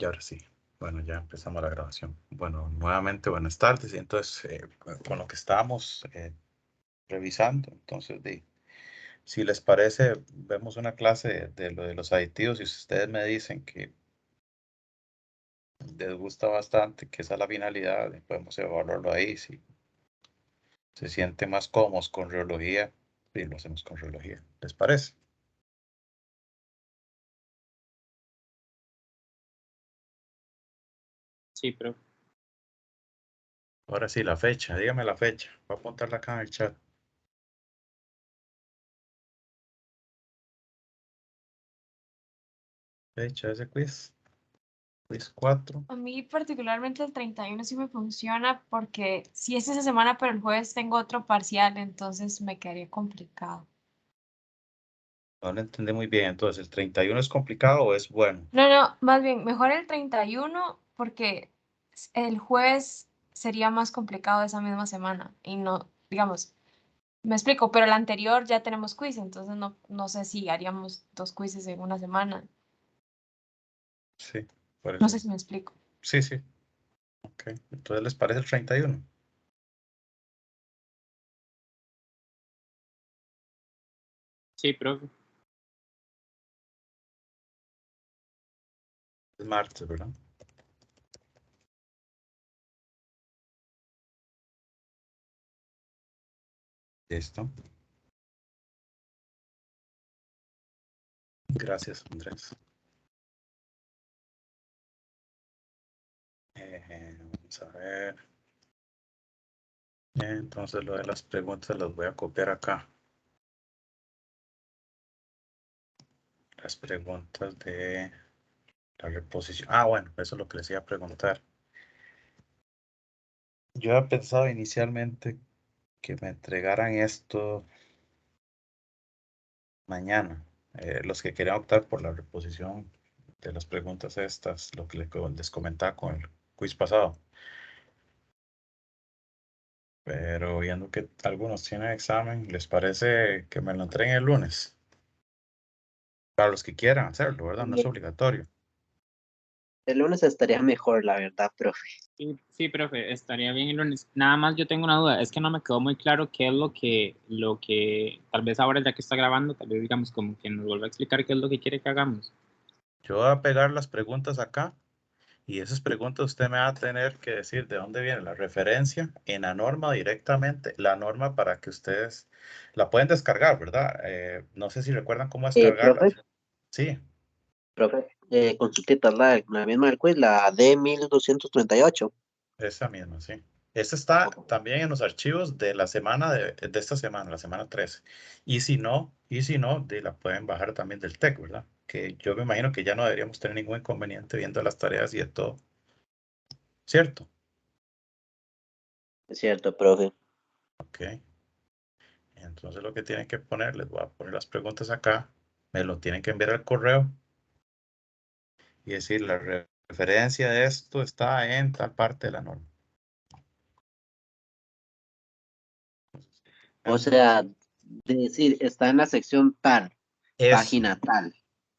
Y ahora sí. Bueno, ya empezamos la grabación. Bueno, nuevamente buenas tardes. Y entonces, con lo que estábamos revisando, entonces, si les parece, vemos una clase de lo de los aditivos y si ustedes me dicen que les gusta bastante, que esa es la finalidad, podemos evaluarlo ahí. Si se sienten más cómodos con reología, y lo hacemos con reología. ¿Les parece? Sí, pero Ahora sí, la fecha. Dígame la fecha. Voy a apuntarla acá en el chat. Fecha de ese quiz. Quiz 4. A mí particularmente el 31 sí me funciona porque si es esa semana, pero el jueves tengo otro parcial, entonces me quedaría complicado. No lo entendí muy bien. Entonces, ¿el 31 es complicado o es bueno? No, no, más bien, mejor el 31 porque el jueves sería más complicado esa misma semana y no, digamos, me explico, pero el anterior ya tenemos quiz, entonces no sé si haríamos dos quizzes en una semana. Sí, por No eso. sé si me explico. Sí, sí. Ok. Entonces, ¿les parece el 31? sí, profe. Es martes, ¿verdad? Listo. Gracias, Andrés. Vamos a ver. Entonces, lo de las preguntas las voy a copiar acá. Las preguntas de la reposición. Ah, bueno, eso es lo que les iba a preguntar. Yo había pensado inicialmente que me entregaran esto mañana. Los que querían optar por la reposición de las preguntas estas, lo que les comentaba con el quiz pasado. Pero viendo que algunos tienen examen, ¿les parece que me lo entreguen el lunes? Para los que quieran hacerlo, ¿verdad? No es obligatorio. El lunes estaría mejor, la verdad, profe. Sí, sí, profe, estaría bien el lunes. Nada más yo tengo una duda, es que no me quedó muy claro qué es lo que, tal vez ahora ya que está grabando, tal vez digamos como que nos vuelva a explicar qué es lo que quiere que hagamos. Yo voy a pegar las preguntas acá y esas preguntas usted me va a tener que decir de dónde viene la referencia en la norma directamente, la norma para que ustedes la pueden descargar, ¿verdad? No sé si recuerdan cómo descargarla. Profe, Sí, profe, consultita la misma del quiz, la D1238. esa misma, sí. Esta está también en los archivos de la semana de esta semana, la semana 13. Y si no, la pueden bajar también del TEC, ¿verdad? Que yo me imagino que ya no deberíamos tener ningún inconveniente viendo las tareas y de todo. ¿Cierto? Es cierto, profe. Ok. Entonces lo que tienen que poner, les voy a poner las preguntas acá, me lo tienen que enviar al correo y decir la referencia de esto está en tal parte de la norma. O sea, decir, está en la sección tal, Eso, página tal.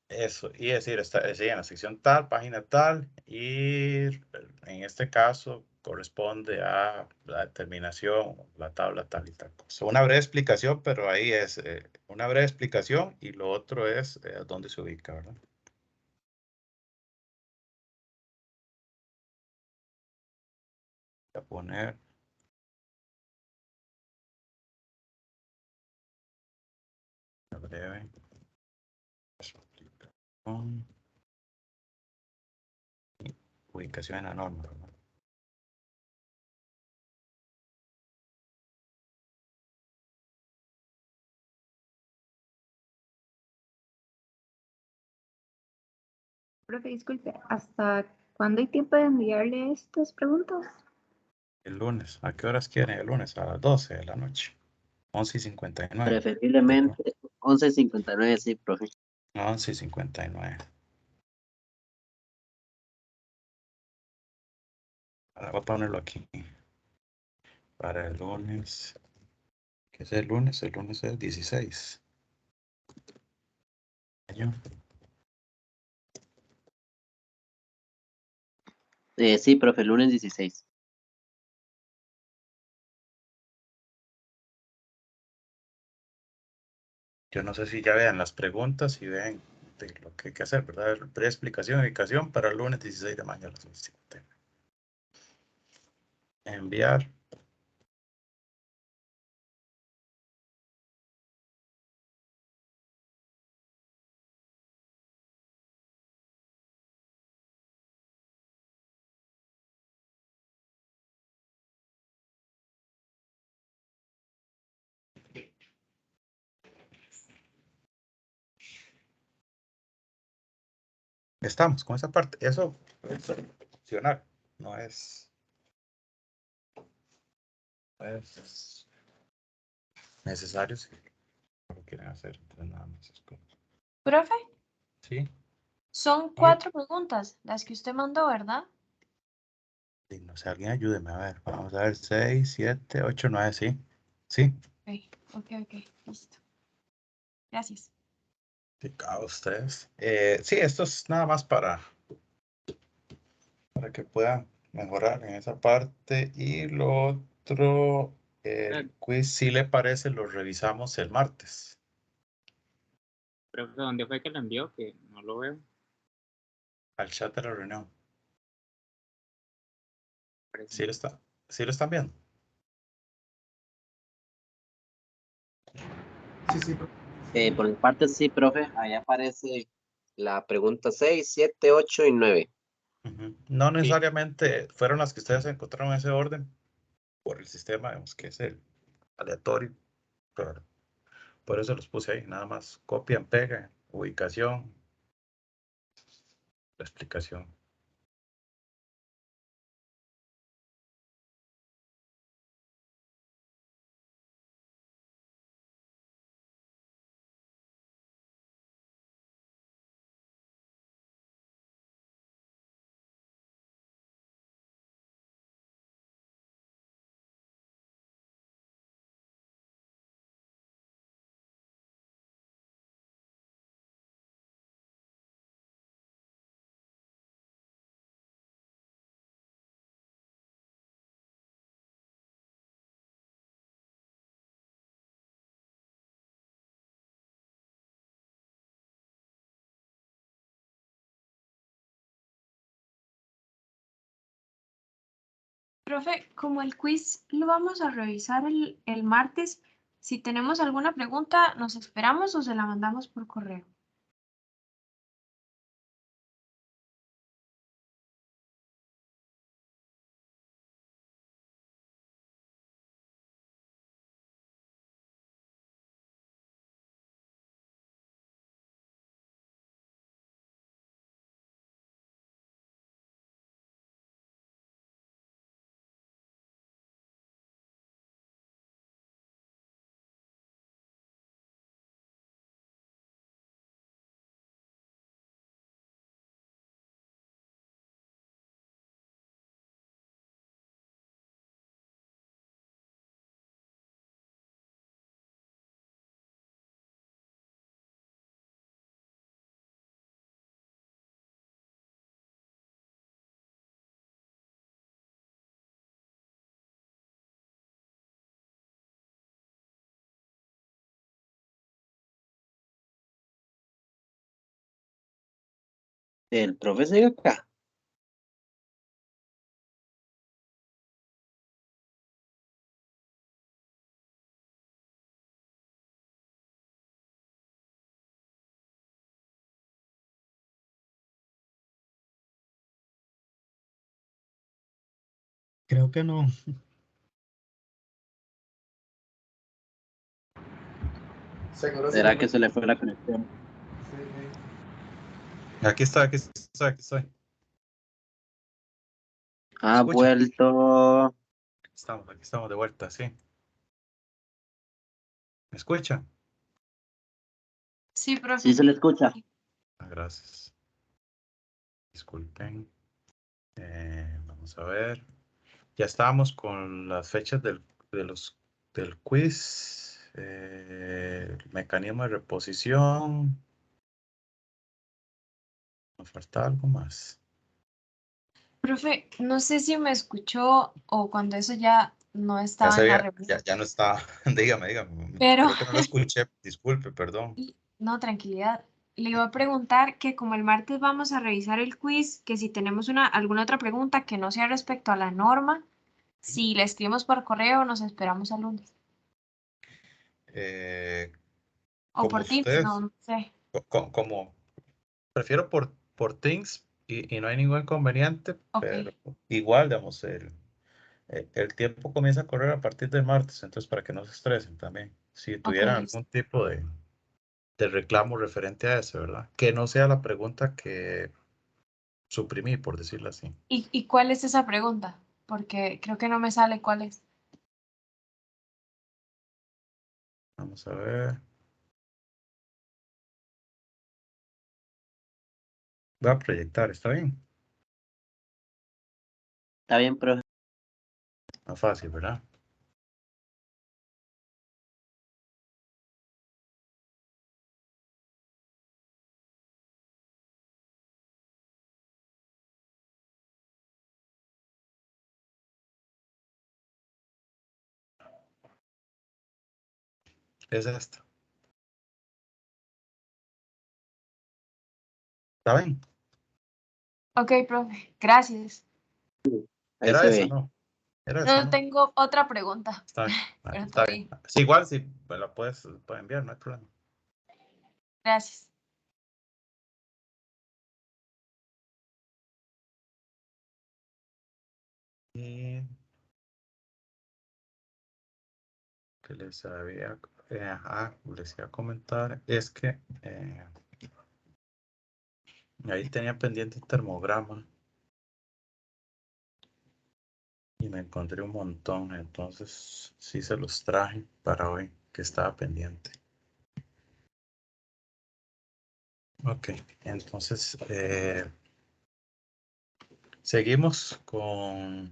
eso, y decir, está sí, en la sección tal, página tal, y en este caso corresponde a la determinación, la tabla tal y tal cosa. Una breve explicación, pero ahí es una breve explicación y lo otro es dónde se ubica, ¿verdad? Voy a poner una breve explicación. Ubicación en la norma, ¿verdad? Profe, disculpe, ¿hasta cuándo hay tiempo de enviarle estas preguntas? El lunes. ¿A qué horas quieren? El lunes a las 12 de la noche. 11:59. ¿De acuerdo? Preferiblemente 11:59, sí, profe. 11:59. Ahora voy a ponerlo aquí. Para el lunes. ¿Qué es el lunes? El lunes es 16. Año. Sí, profe, el lunes 16. Yo no sé si ya vean las preguntas y ven de lo que hay que hacer, ¿verdad? Pre-explicación y ubicación para el lunes 16 de mayo a las 17. Enviar. Estamos con esa parte. Eso es opcional, no es necesario si lo quieren hacer. Entonces, nada más es como- Profe, Sí, son a ver. 4 preguntas las que usted mandó, ¿verdad? Sí, no sé, alguien ayúdeme. A ver, vamos a ver. 6, 7, 8, 9, sí. Sí. Ok, listo. Gracias. Sí, cada ustedes. Sí, esto es nada más para que puedan mejorar en esa parte. Y lo otro, el quiz, si le parece, lo revisamos el martes. Profe, ¿dónde fue que lo envió? Que no lo veo. Al chat de la reunión. Parece. ¿Sí lo están viendo? Por mi parte, sí, profe, ahí aparece la pregunta 6, 7, 8 y 9. Ujú. No Sí. necesariamente fueron las que ustedes encontraron en ese orden por el sistema, digamos, que es el aleatorio. Pero por eso los puse ahí. Nada más copian, pegan, ubicación, la explicación. Profe, como el quiz lo vamos a revisar el martes, si tenemos alguna pregunta, ¿nos esperamos o se la mandamos por correo? El profe sigue acá. Creo que no. ¿Será que se le fue la conexión? Aquí estoy. Ha Escucha. vuelto. Aquí estamos de vuelta, sí. ¿Me escuchan? Sí, profe. Sí, se le escucha. Gracias. Disculpen. Vamos a ver. Ya estábamos con las fechas del quiz. El mecanismo de reposición. Nos falta algo más. Profe, no sé si me escuchó o cuando eso ya no Ya estaba se en la veía, reunión, ya no está. Dígame. pero Creo que no lo escuché. Disculpe, perdón. no, tranquilidad. Le iba a preguntar que como el martes vamos a revisar el quiz, que si tenemos alguna otra pregunta que no sea respecto a la norma, si la escribimos por correo, nos esperamos al lunes. Eh, O como por Teams, ustedes, no sé. como prefiero por Teams y no hay ningún inconveniente, Ok, pero igual, digamos, el tiempo comienza a correr a partir del martes, entonces para que no se estresen también. Si ok, tuvieran listo. algún tipo de reclamo referente a eso, ¿verdad? Que no sea la pregunta que suprimí, por decirlo así. ¿Y cuál es esa pregunta? Porque creo que no me sale cuál es. Vamos a ver. Voy a proyectar, ¿está bien? Está bien, profe. Más fácil, ¿verdad? Es esta. ¿Está bien? Ok, profe, gracias. Ahí Era se esa, ve. ¿no? Era esa, No ¿no? tengo otra pregunta, Está bien. pero Está todo bien. bien. Sí, igual, sí, me la puedes enviar, no hay problema. Gracias. Y que les iba a comentar es que ahí tenía pendiente el termograma y me encontré un montón, entonces sí se los traje para hoy que estaba pendiente. Ok, entonces seguimos con,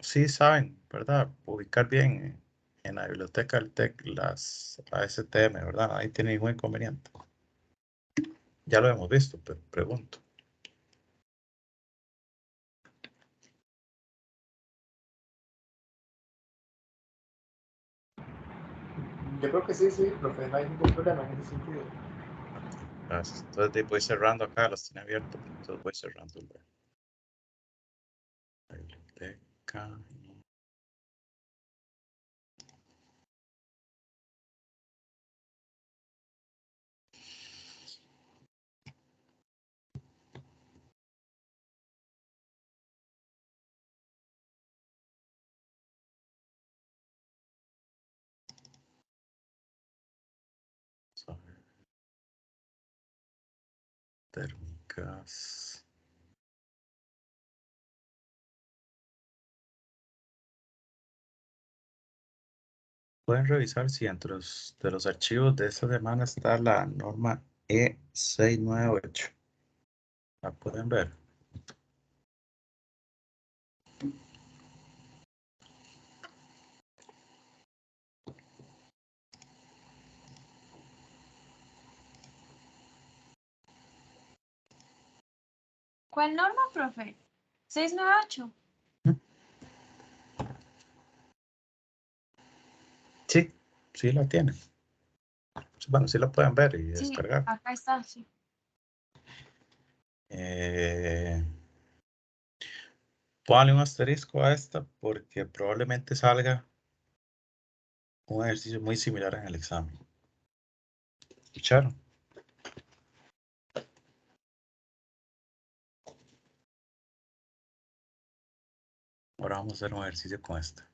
sí saben, ¿verdad? Ubicar bien en la biblioteca del TEC las ASTM, ¿verdad? Ahí tiene ningún inconveniente. Ya lo hemos visto, pero pregunto. Yo creo que sí, profe, no hay ningún problema en ese sentido. Gracias. Entonces voy cerrando acá, los tiene abiertos, entonces voy cerrando la biblioteca. Térmicas. Pueden revisar si dentro de los archivos de esta semana está la norma E698. ¿La pueden ver? ¿Cuál norma, profe? 698. Sí, sí la tienen. Bueno, sí la pueden ver y Sí, descargar. acá está, sí. Póngale un asterisco a esta porque probablemente salga un ejercicio muy similar en el examen. ¿Escucharon? Ahora vamos a hacer un ejercicio con esta.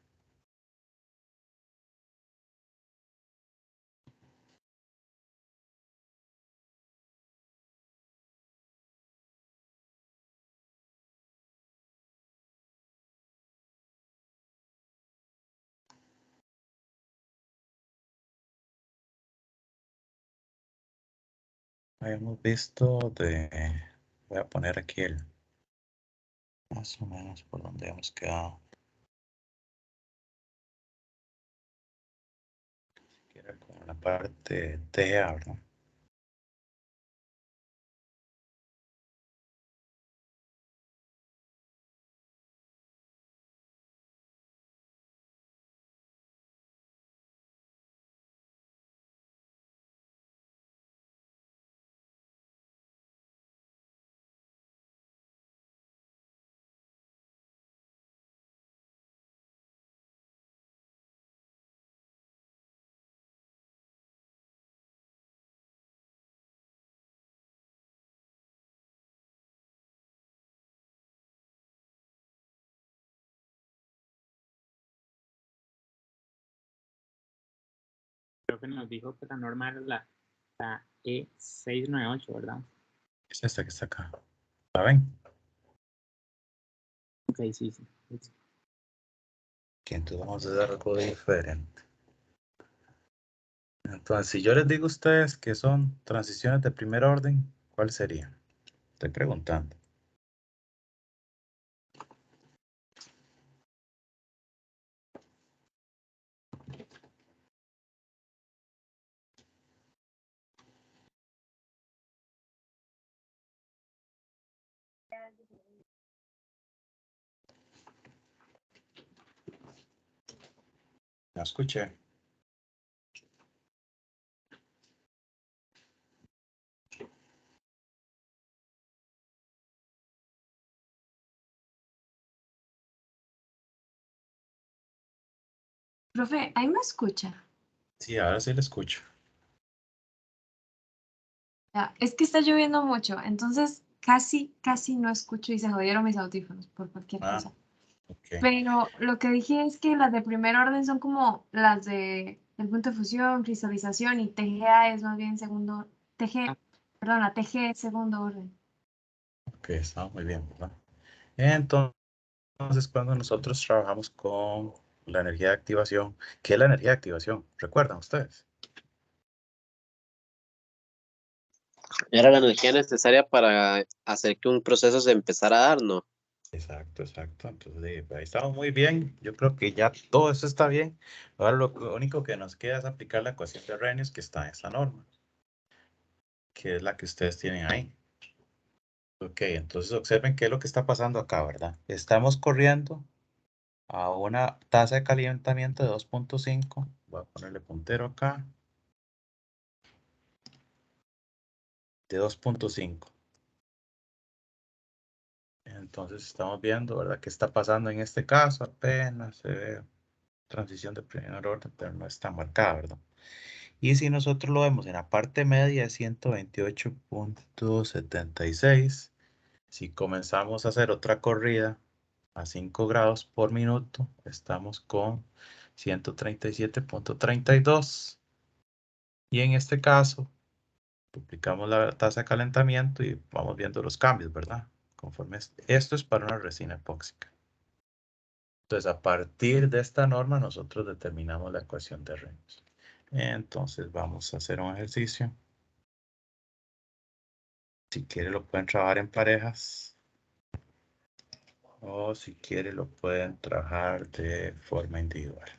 Habíamos visto voy a poner aquí más o menos por donde hemos quedado. Que era como la parte TA, ¿verdad? profe nos dijo que la norma era la E698, ¿verdad? Es esta que está acá. ¿La ven? Ok, sí. Que entonces vamos a dar algo diferente. Entonces, si yo les digo a ustedes que son transiciones de primer orden, ¿cuál sería? Estoy preguntando. No escuché. Profe, ¿ahí me escucha? Sí, ahora sí le escucho. Ya, es que está lloviendo mucho, entonces casi no escucho y se jodieron mis audífonos por cualquier Ah, cosa. ok. Pero lo que dije es que las de primer orden son como las de el punto de fusión, cristalización y TGA es más bien segundo, la TG es segundo orden. Ok, está muy bien, ¿verdad? Entonces, cuando nosotros trabajamos con la energía de activación, ¿qué es la energía de activación? ¿Recuerdan ustedes? Era la energía necesaria para hacer que un proceso se empezara a dar, ¿no? Exacto. Entonces, ahí estamos muy bien. Yo creo que ya todo eso está bien. Ahora lo único que nos queda es aplicar la ecuación de Arrhenius que está en esta norma, que es la que ustedes tienen ahí. Ok, entonces observen qué es lo que está pasando acá, ¿verdad? Estamos corriendo a una tasa de calentamiento de 2.5. Voy a ponerle puntero acá. De 2.5. Entonces estamos viendo, ¿verdad? ¿Qué está pasando en este caso? Apenas se ve transición de primer orden, pero no está marcada, ¿verdad? Y si nosotros lo vemos en la parte media de 128.76, si comenzamos a hacer otra corrida a 5 grados por minuto, estamos con 137.32. Y en este caso, duplicamos la tasa de calentamiento y vamos viendo los cambios, ¿verdad? Conforme esto es para una resina epóxica. Entonces, a partir de esta norma, nosotros determinamos la ecuación de Arrhenius. Entonces, vamos a hacer un ejercicio. Si quiere, lo pueden trabajar en parejas. O si quiere, lo pueden trabajar de forma individual.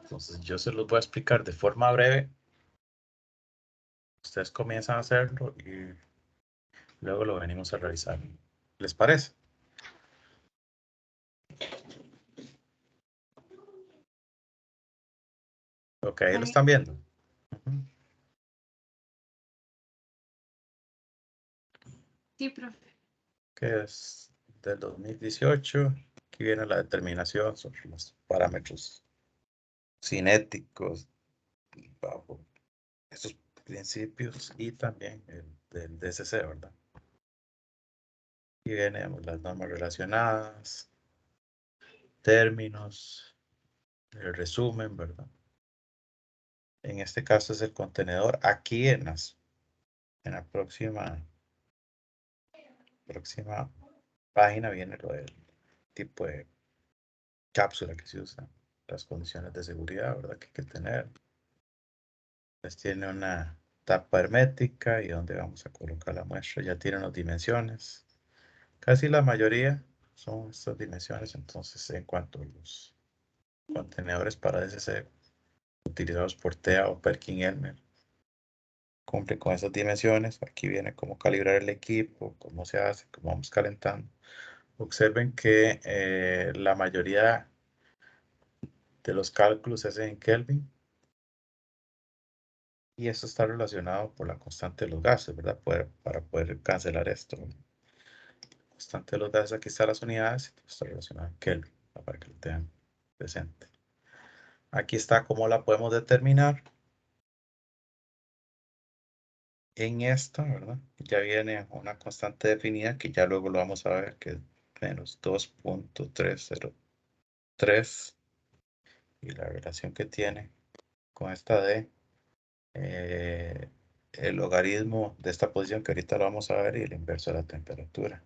Entonces, yo se los voy a explicar de forma breve. Ustedes comienzan a hacerlo y luego lo venimos a revisar. ¿Les parece? Ok, ahí lo están viendo. Ujú. Sí, profe. Que es del 2018. Aquí viene la determinación sobre los parámetros cinéticos bajo estos principios y también el del DSC, ¿verdad? Aquí vienen las normas relacionadas, términos, el resumen, ¿verdad? En este caso es el contenedor. Aquí en la próxima página viene lo del tipo de cápsula que se usa, las condiciones de seguridad, ¿verdad? Que hay que tener. Pues tiene una tapa hermética y donde vamos a colocar la muestra. Ya tiene unas dimensiones. Casi la mayoría son estas dimensiones. Entonces, en cuanto a los contenedores para DSC utilizados por TEA o Perkin-Elmer, cumple con esas dimensiones. Aquí viene cómo calibrar el equipo, cómo se hace, cómo vamos calentando. Observen que la mayoría de los cálculos se hacen en Kelvin. Y esto está relacionado por la constante de los gases, ¿verdad? Para poder cancelar esto. Constante de los gases, aquí están las unidades, está relacionado en Kelvin, para que lo tengan presente. Aquí está cómo la podemos determinar. En esta, ¿verdad? Ya viene una constante definida que ya luego lo vamos a ver, que menos 2.303 y la relación que tiene con esta D, el logaritmo de esta posición que ahorita lo vamos a ver y el inverso de la temperatura.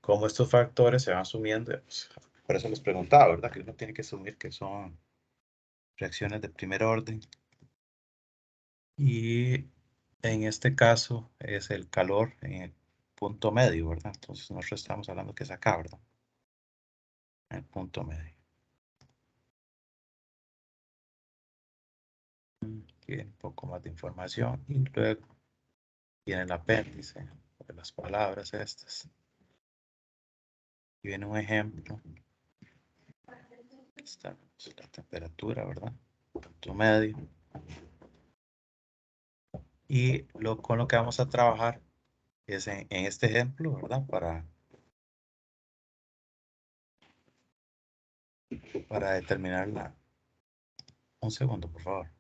Como estos factores se van asumiendo, pues, por eso les preguntaba, ¿verdad? Que uno tiene que asumir que son reacciones de primer orden. Y en este caso es el calor en el punto medio, ¿verdad? Entonces nosotros estamos hablando que es acá, ¿verdad? En el punto medio. Aquí un poco más de información y luego viene el apéndice de las palabras estas. Y viene un ejemplo. Está la temperatura, ¿verdad? Punto medio. Y con lo que vamos a trabajar es en este ejemplo, ¿verdad? Para determinar un segundo, por favor.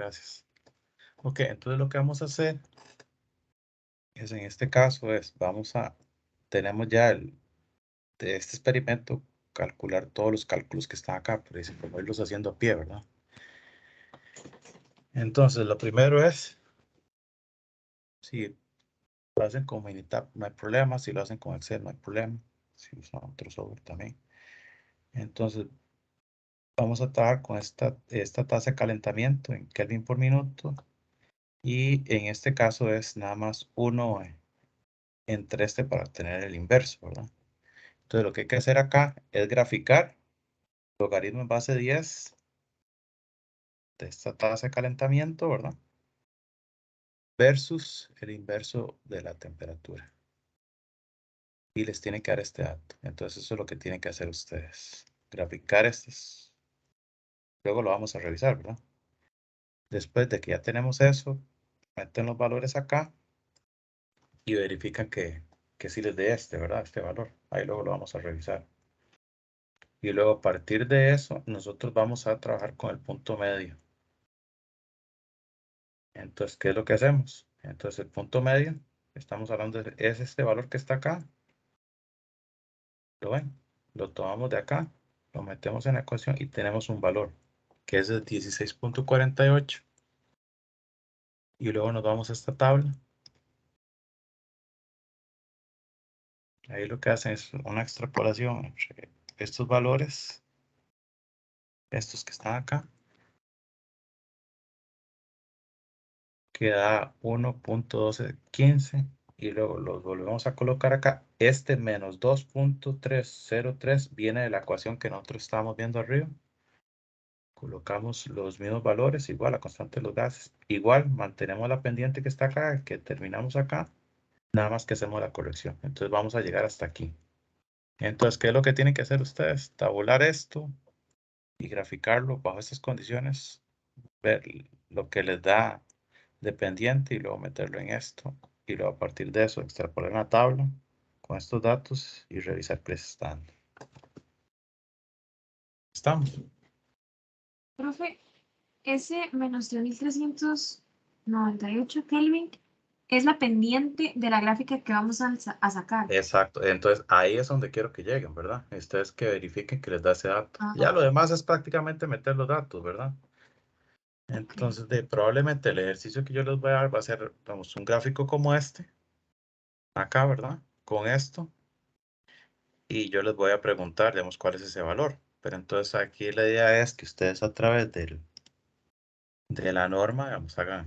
Gracias. Ok, entonces lo que vamos a hacer es en este caso tenemos ya de este experimento, calcular todos los cálculos que están acá, pero dice como irlos haciendo a pie, ¿verdad? Entonces, lo primero es, si lo hacen con Minitab no hay problema, si lo hacen con Excel no hay problema, si usan otro software también. Entonces, vamos a trabajar con esta tasa de calentamiento en Kelvin por minuto, y en este caso es nada más 1 entre este para tener el inverso, ¿verdad? Entonces, lo que hay que hacer acá es graficar logaritmo en base 10 de esta tasa de calentamiento, ¿verdad? Versus el inverso de la temperatura. Y les tiene que dar este dato. Entonces, eso es lo que tienen que hacer ustedes. Graficar estos. Luego lo vamos a revisar, ¿verdad? Después de que ya tenemos eso, meten los valores acá y verifican que sí les dé ¿verdad? Este valor. Ahí luego lo vamos a revisar. Y luego a partir de eso, nosotros vamos a trabajar con el punto medio. Entonces, ¿qué es lo que hacemos? Entonces, el punto medio, estamos hablando es este valor que está acá. ¿Lo ven? Lo tomamos de acá, lo metemos en la ecuación y tenemos un valor que es de 16.48. Y luego nos vamos a esta tabla. Ahí lo que hacen es una extrapolación entre estos valores, estos que están acá, que da 1.1215. Y luego los volvemos a colocar acá. Este menos 2.303 viene de la ecuación que nosotros estábamos viendo arriba. Colocamos los mismos valores, igual la constante de los gases. Igual mantenemos la pendiente que está acá, que terminamos acá. Nada más que hacemos la corrección. Entonces vamos a llegar hasta aquí. Entonces, ¿qué es lo que tienen que hacer ustedes? Tabular esto y graficarlo bajo estas condiciones. Ver lo que les da de pendiente y luego meterlo en esto. Y luego a partir de eso extrapolar una tabla con estos datos y revisar qué está dando. ¿Estamos? Profe, ese menos 3398 Kelvin es la pendiente de la gráfica que vamos a sacar. Exacto. Entonces ahí es donde quiero que lleguen, ¿verdad? Ustedes que verifiquen que les da ese dato. Ajá. Ya lo demás es prácticamente meter los datos, ¿verdad? Entonces, probablemente el ejercicio que yo les voy a dar va a ser, vamos, un gráfico como este. Acá, ¿verdad? Con esto. Y yo les voy a preguntar, digamos, cuál es ese valor. Pero entonces aquí la idea es que ustedes a través de la norma, digamos, hagan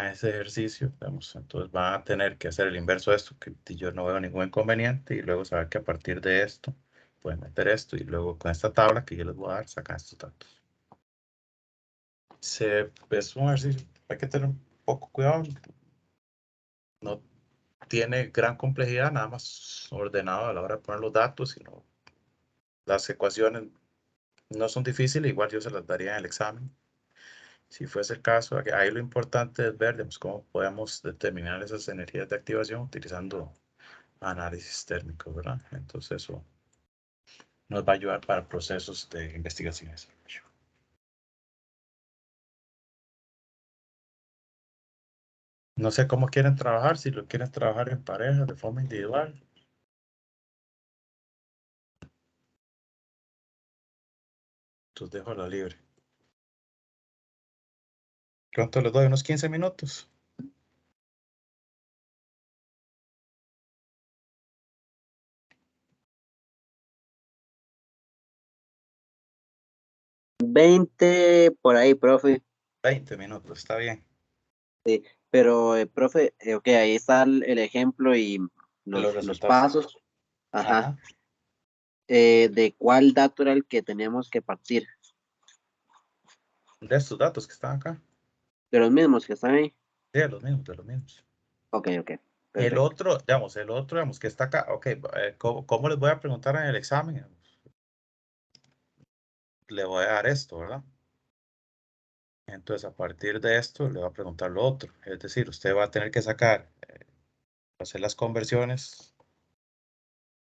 ese ejercicio, digamos. Entonces van a tener que hacer el inverso de esto, que yo no veo ningún inconveniente. Y luego saber que a partir de esto, pueden meter esto. Y luego con esta tabla que yo les voy a dar, sacan estos datos. Es un ejercicio, hay que tener un poco cuidado. No tiene gran complejidad, nada más ordenado a la hora de poner los datos, sino las ecuaciones no son difíciles, igual yo se las daría en el examen. Si fuese el caso, ahí lo importante es ver, digamos, cómo podemos determinar esas energías de activación utilizando análisis térmico, ¿verdad? Entonces eso nos va a ayudar para procesos de investigación y desarrollo. No sé cómo quieren trabajar, si lo quieren trabajar en pareja, de forma individual. Entonces dejo la libre. ¿Cuánto les doy? ¿Unos 15 minutos? ¿20 por ahí, profe? 20 minutos, está bien. Pero, profe, ok, ahí está el ejemplo y Los los resultados. pasos. Ajá. Ajá. ¿De cuál dato era el que teníamos que partir? De estos datos que están acá. De los mismos que están ahí. Sí, de los mismos, de los mismos. Ok, ok. El Perfecto. otro, digamos, que está acá. Ok, ¿cómo les voy a preguntar en el examen? Le voy a dar esto, ¿verdad? Entonces, a partir de esto, le voy a preguntar lo otro. Es decir, usted va a tener que sacar, hacer las conversiones.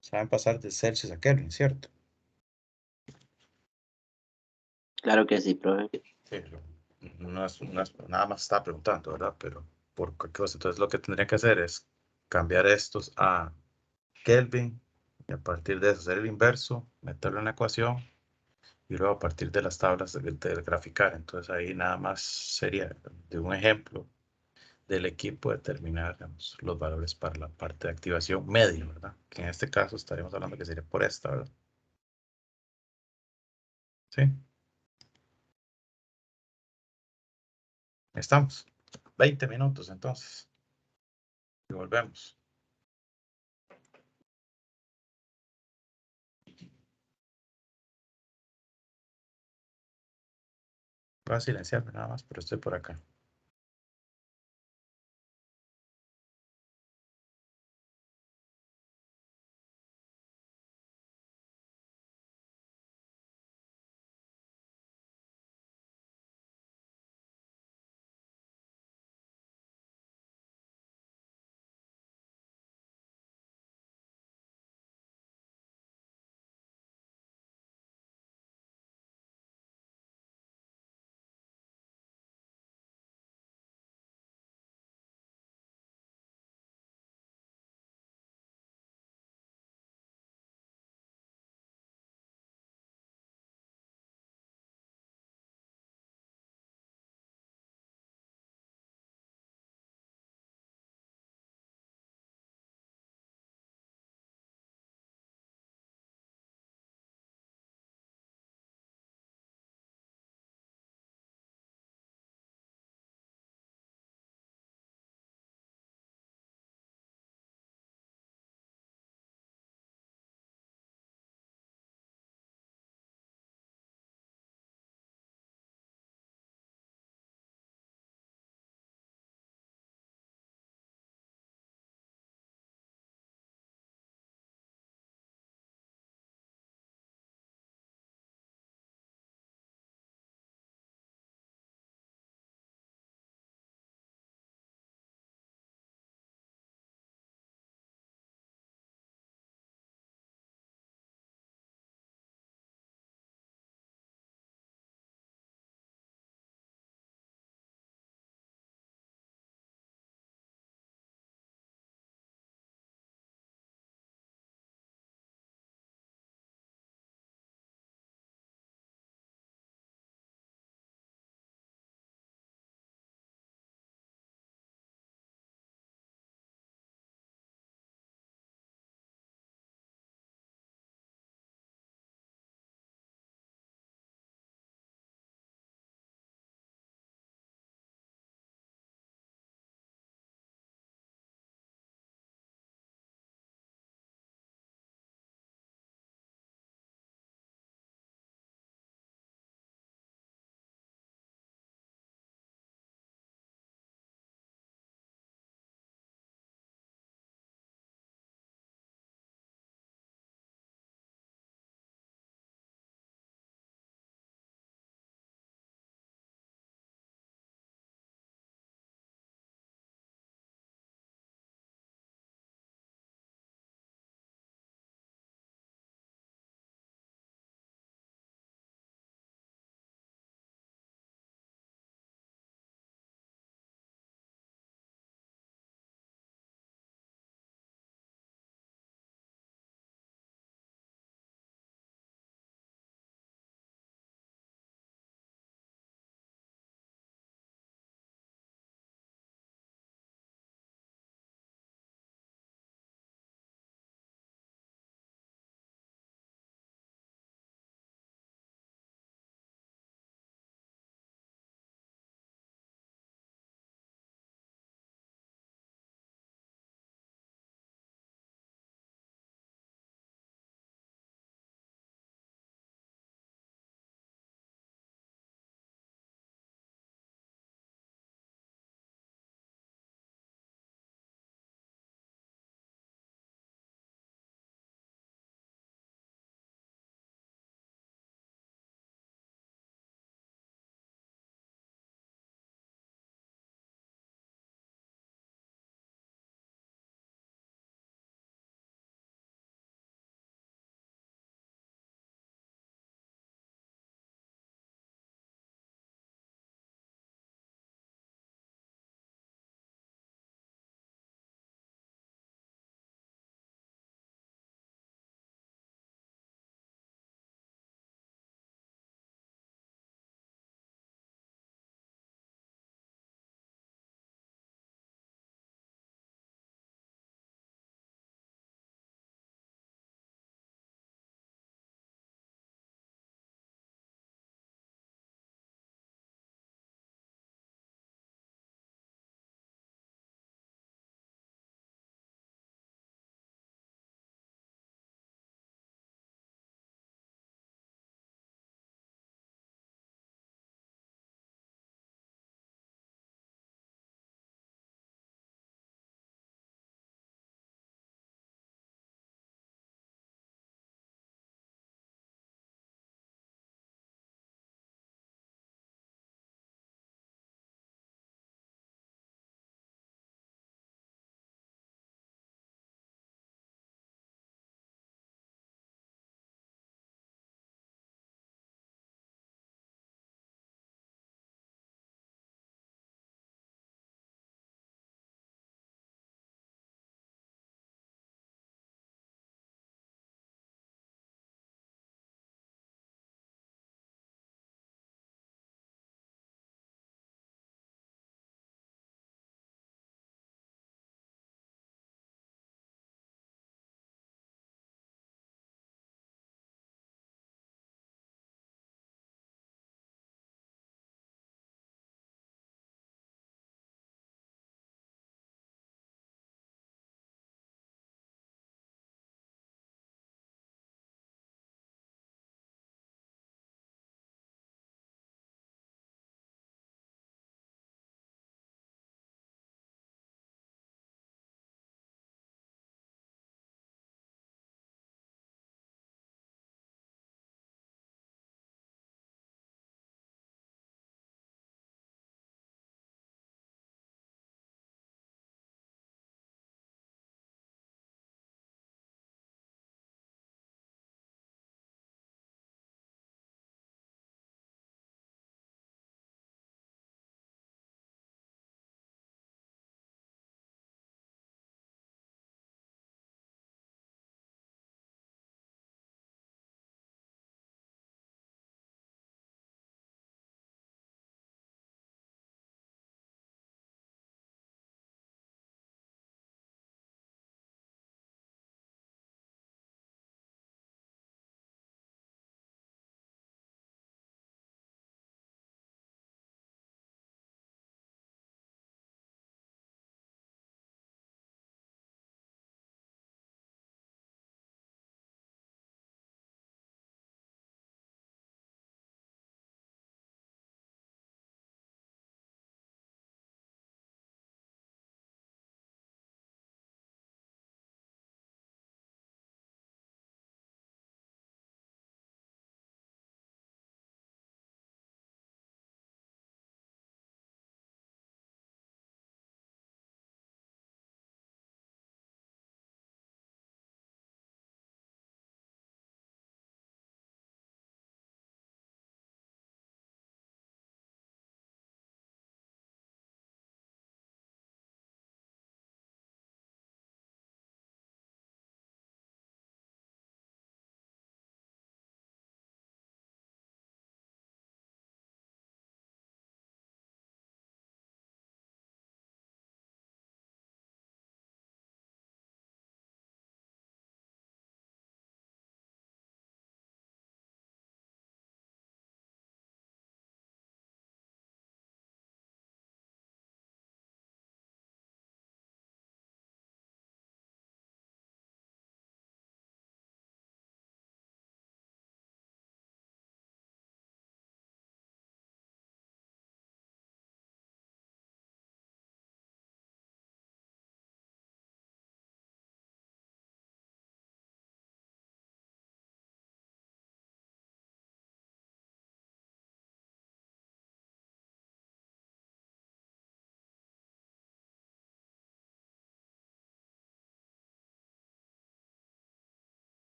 Saben pasar de Celsius a Kelvin, ¿cierto? Claro que sí, profe. Sí, nada más está preguntando, ¿verdad? Pero por qué cosa. Entonces, lo que tendría que hacer es cambiar estos a Kelvin y a partir de eso hacer el inverso, meterlo en la ecuación y luego a partir de las tablas del graficar. Entonces, ahí nada más sería de un ejemplo del equipo determinar, digamos, los valores para la parte de activación media, ¿verdad? Que en este caso estaríamos hablando que sería por esta, ¿verdad? Sí, estamos. 20 minutos entonces. Y volvemos. Voy a silenciarme nada más, pero estoy por acá.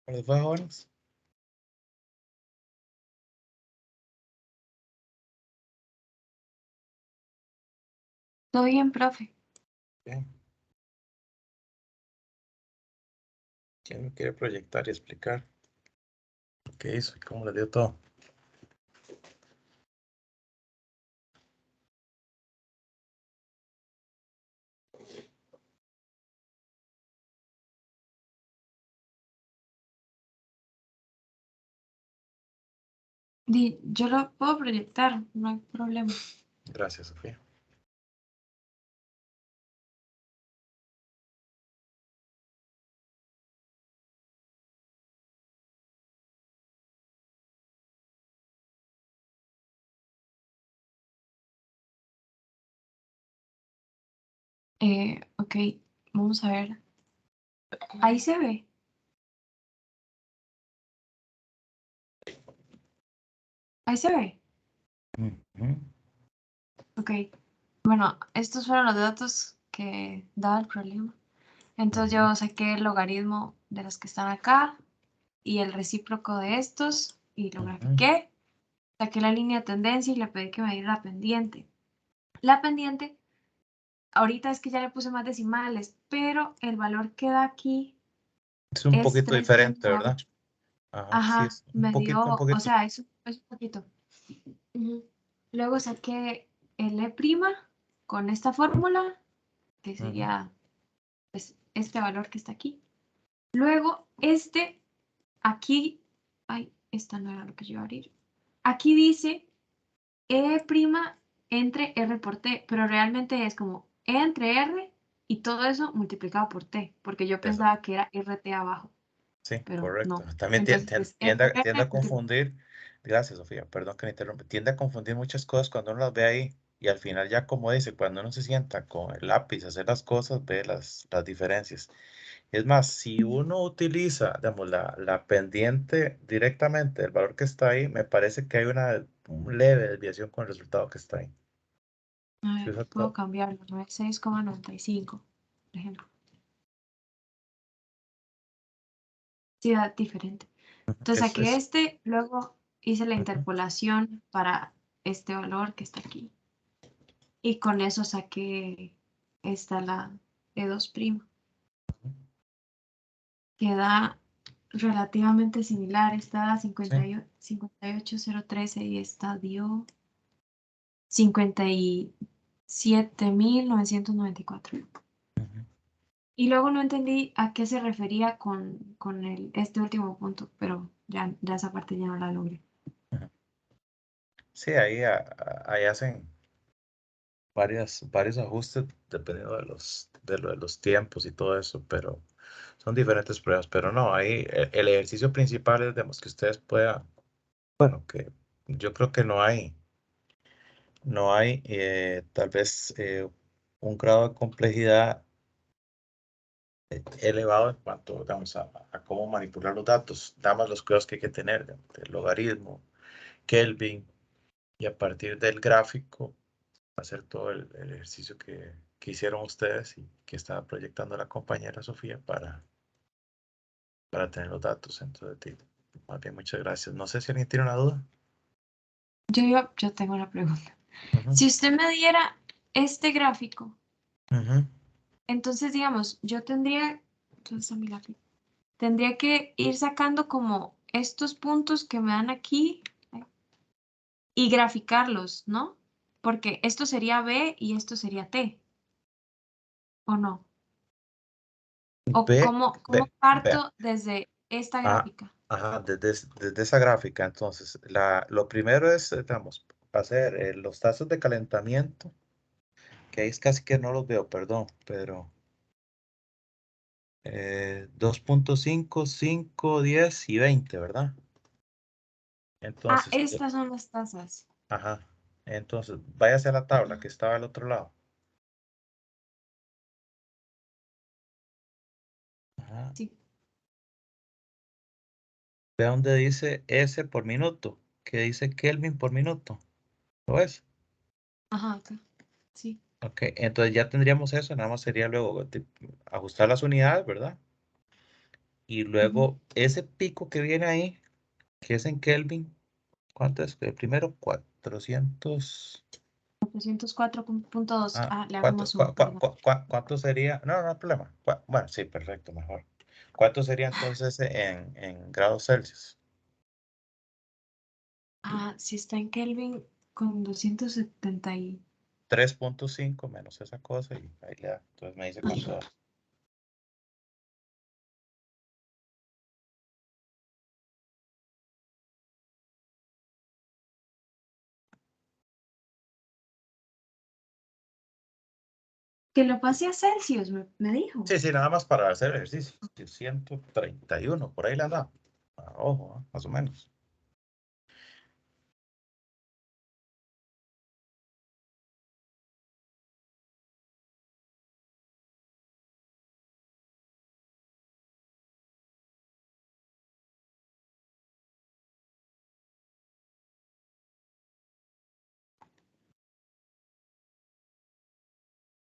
¿Cómo les fue, jóvenes? Todo bien, profe. Bien. ¿Quién me quiere proyectar y explicar qué hizo y cómo le dio todo? Yo lo puedo proyectar, no hay problema. Gracias, Sofía. Ok, vamos a ver. Ahí se ve. Ahí se ve. Ujú. Ok. Bueno, estos fueron los datos que daba el problema. Entonces Ujú. yo saqué el logaritmo de los que están acá y el recíproco de estos y lo Ujú. grafiqué. Saqué la línea de tendencia y le pedí que me diera la pendiente. La pendiente, ahorita es que ya le puse más decimales, pero el valor que da aquí Es un es poquito diferente, ¿verdad? 3.8. Ajá, sí, Ajá, es un me poquito, un dio, o poquito. sea, es un poquito. Ujú. Luego saqué el E' con esta fórmula, que Ujú. sería pues, este valor que está aquí. Luego, aquí, ay, esta no era lo que yo iba a abrir. Aquí dice E' entre R por T, pero realmente es como E entre R y todo eso multiplicado por T, porque yo Eso, pensaba que era RT abajo, sí, pero correcto. no. También Entonces es E por tiende R a confundir, gracias, Sofía, perdón que me interrumpa, tiende a confundir muchas cosas cuando uno las ve ahí y al final ya como dice, cuando uno se sienta con el lápiz a hacer las cosas, ve las diferencias. Es más, si uno utiliza, digamos, la pendiente directamente, el valor que está ahí, me parece que hay una leve desviación con el resultado que está ahí. A Si ver, usa puedo todo- cambiarlo, 96,95, por ejemplo. Sí, da diferente. Entonces es, saqué es, este, luego hice la ujú, interpolación para este valor que está aquí. Y con eso saqué la E2', que da relativamente similar. Esta da sí, 58,013 y esta dio 57,994. ujú. Y luego no entendí a qué se refería con este último punto, pero ya esa parte ya no la logré. Ujú. Sí, ahí, ahí hacen varios ajustes dependiendo de los tiempos y todo eso, pero son diferentes pruebas. Pero no, ahí el ejercicio principal es, digamos, que ustedes puedan, bueno, que yo creo que no hay tal vez un grado de complejidad elevado en cuanto, digamos, a cómo manipular los datos. Nada más los cuidados que hay que tener, digamos, del logaritmo, Kelvin, y a partir del gráfico hacer todo el ejercicio que hicieron ustedes y que estaba proyectando la compañera Sofía para tener los datos. Entonces, más bien, muchas gracias. No sé si alguien tiene una duda. Yo tengo una pregunta. Ujú, Si usted me diera este gráfico, ujú. entonces, digamos, yo tendría, entonces a mi lápiz, tendría que ir sacando como estos puntos que me dan aquí y graficarlos, ¿no? Porque esto sería B y esto sería T, ¿o no? ¿O Ve, cómo vea. parto desde esta Ah, gráfica? ajá, desde esa gráfica, entonces, lo primero es, digamos, hacer los tazos de calentamiento, que ahí es casi que no los veo, perdón, pero 2.5, 5, 10 y 20, ¿verdad? Ah, Entonces, estas son las tazas. ajá, entonces, váyase a la tabla que estaba al otro lado. Ajá, Sí, ve donde dice S por minuto, que dice Kelvin por minuto, ¿lo ves? ajá, acá. Sí. Ok, entonces ya tendríamos eso, nada más sería luego ajustar las unidades, ¿verdad? Y luego ese pico que viene ahí, que es en Kelvin, ¿cuánto es? El primero, 400. 404.2. Ah, Le hago más zoom, perdón. ¿cuánto sería? No, no hay problema. Bueno, sí, perfecto, mejor. ¿Cuánto sería entonces en grados Celsius? Si está en Kelvin con 270 3.5 menos esa cosa y ahí le da. Entonces me dice cuánto da. Que lo pase a Celsius, me dijo. Sí, sí, nada más para hacer ejercicio. 131, por ahí le anda. Ojo, más o menos.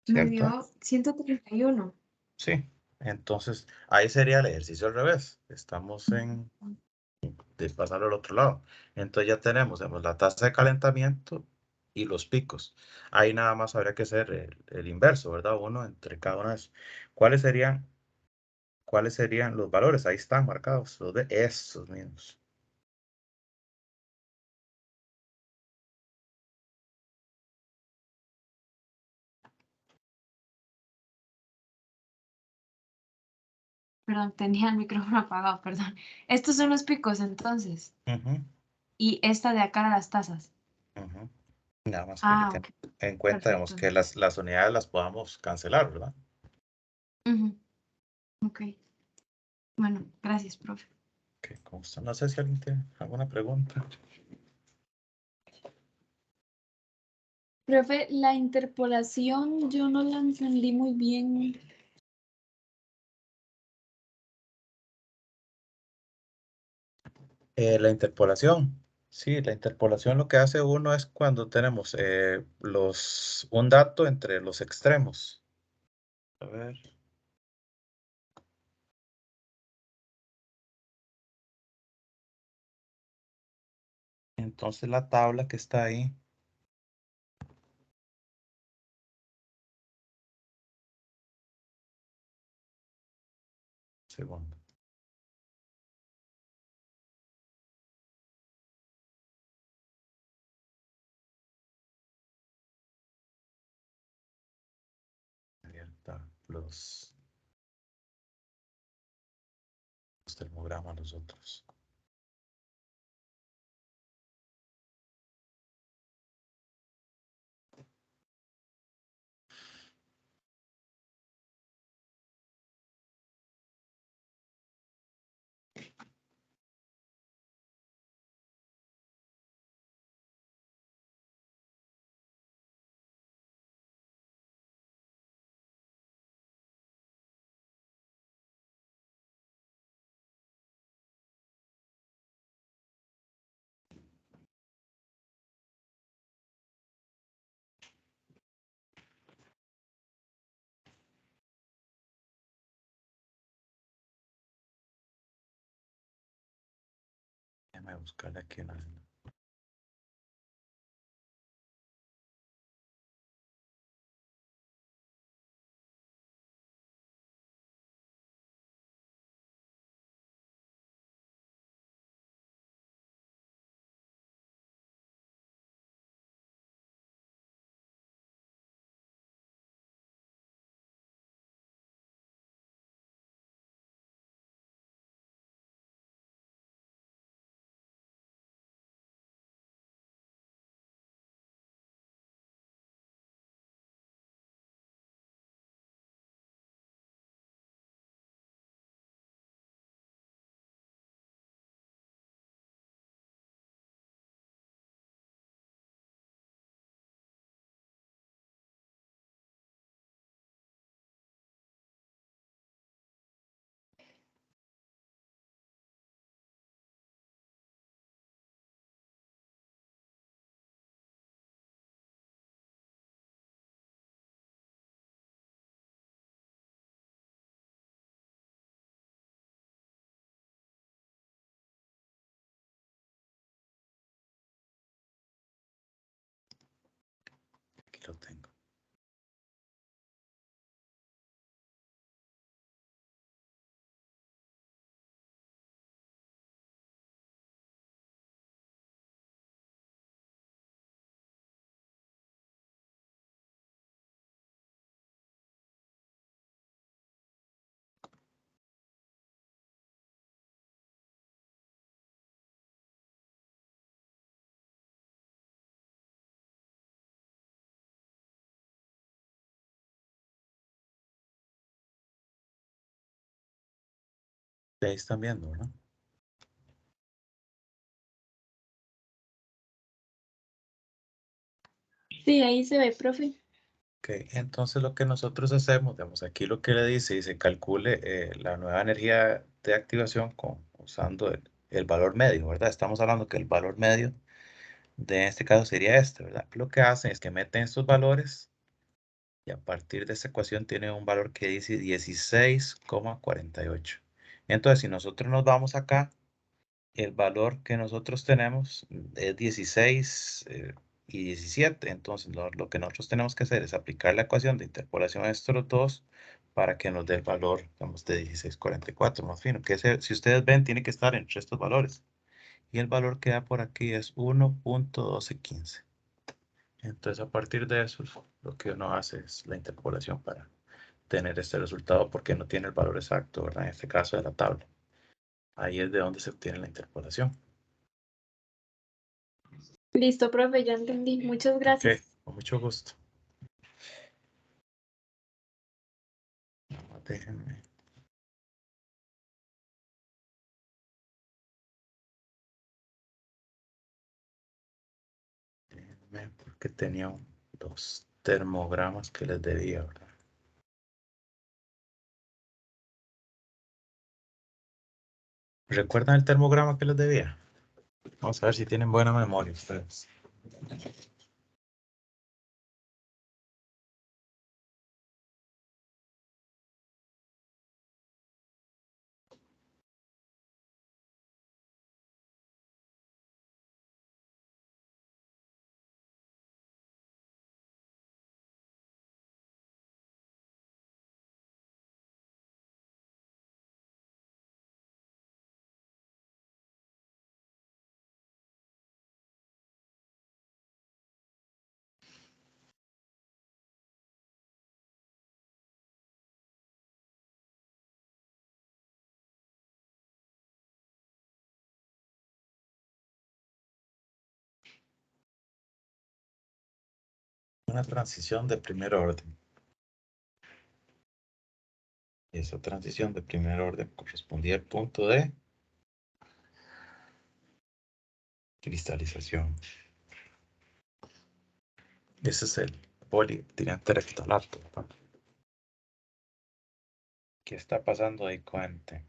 Me ¿Cierto? dio 131. Sí. Entonces, ahí sería el ejercicio al revés. Estamos de pasarlo al otro lado. Entonces ya tenemos, la tasa de calentamiento y los picos. Ahí nada más habría que hacer el inverso, ¿verdad? Uno entre cada una de esas. ¿Cuáles serían, cuáles serían los valores? Ahí están marcados, los de estos mismos. Perdón, tenía el micrófono apagado, perdón. Estos son los picos entonces. Ujú, Y esta de acá las tasas. ujú. Nada más que hay que tener Ok, en cuenta, digamos, perfecto. que las unidades las podamos cancelar, ¿verdad? Ujú, ok. Bueno, gracias, profe. Que consta. No sé si alguien tiene alguna pregunta. Profe, la interpolación yo no la entendí muy bien. La interpolación. Sí, la interpolación lo que hace uno es cuando tenemos un dato entre los extremos. A ver. Entonces la tabla que está ahí. Segundo. Abierta los termogramas, los otros. Déjame buscar aquí una. lo tengo. Ahí están viendo, ¿no? Sí, ahí se ve, profe. Ok, entonces lo que nosotros hacemos, digamos, aquí lo que le dice calcule la nueva energía de activación usando el valor medio, ¿verdad? Estamos hablando que el valor medio de este caso sería este, ¿verdad? Lo que hacen es que meten estos valores y a partir de esta ecuación tiene un valor que dice 16,48. Entonces, si nosotros nos vamos acá, el valor que nosotros tenemos es 16 y 17. Entonces, lo que nosotros tenemos que hacer es aplicar la ecuación de interpolación a estos dos para que nos dé el valor, digamos, de 16,44, más fino. Que si ustedes ven, tiene que estar entre estos valores. Y el valor que da por aquí es 1.1215. Entonces, a partir de eso, lo que uno hace es la interpolación para tener este resultado, porque no tiene el valor exacto, ¿verdad? En este caso de la tabla. Ahí es de donde se obtiene la interpolación. Listo, profe, ya entendí. Muchas Ok, gracias. con mucho gusto. Déjenme. Déjenme, porque tenía dos termogramas que les debía, ¿verdad? ¿Recuerdan el termograma que les debía? Vamos a ver si tienen buena memoria ustedes. Una transición de primer orden. Y esa transición de primer orden correspondía al punto de cristalización. Ese es el politirante rectalato. ¿Qué está pasando ahí, cuente?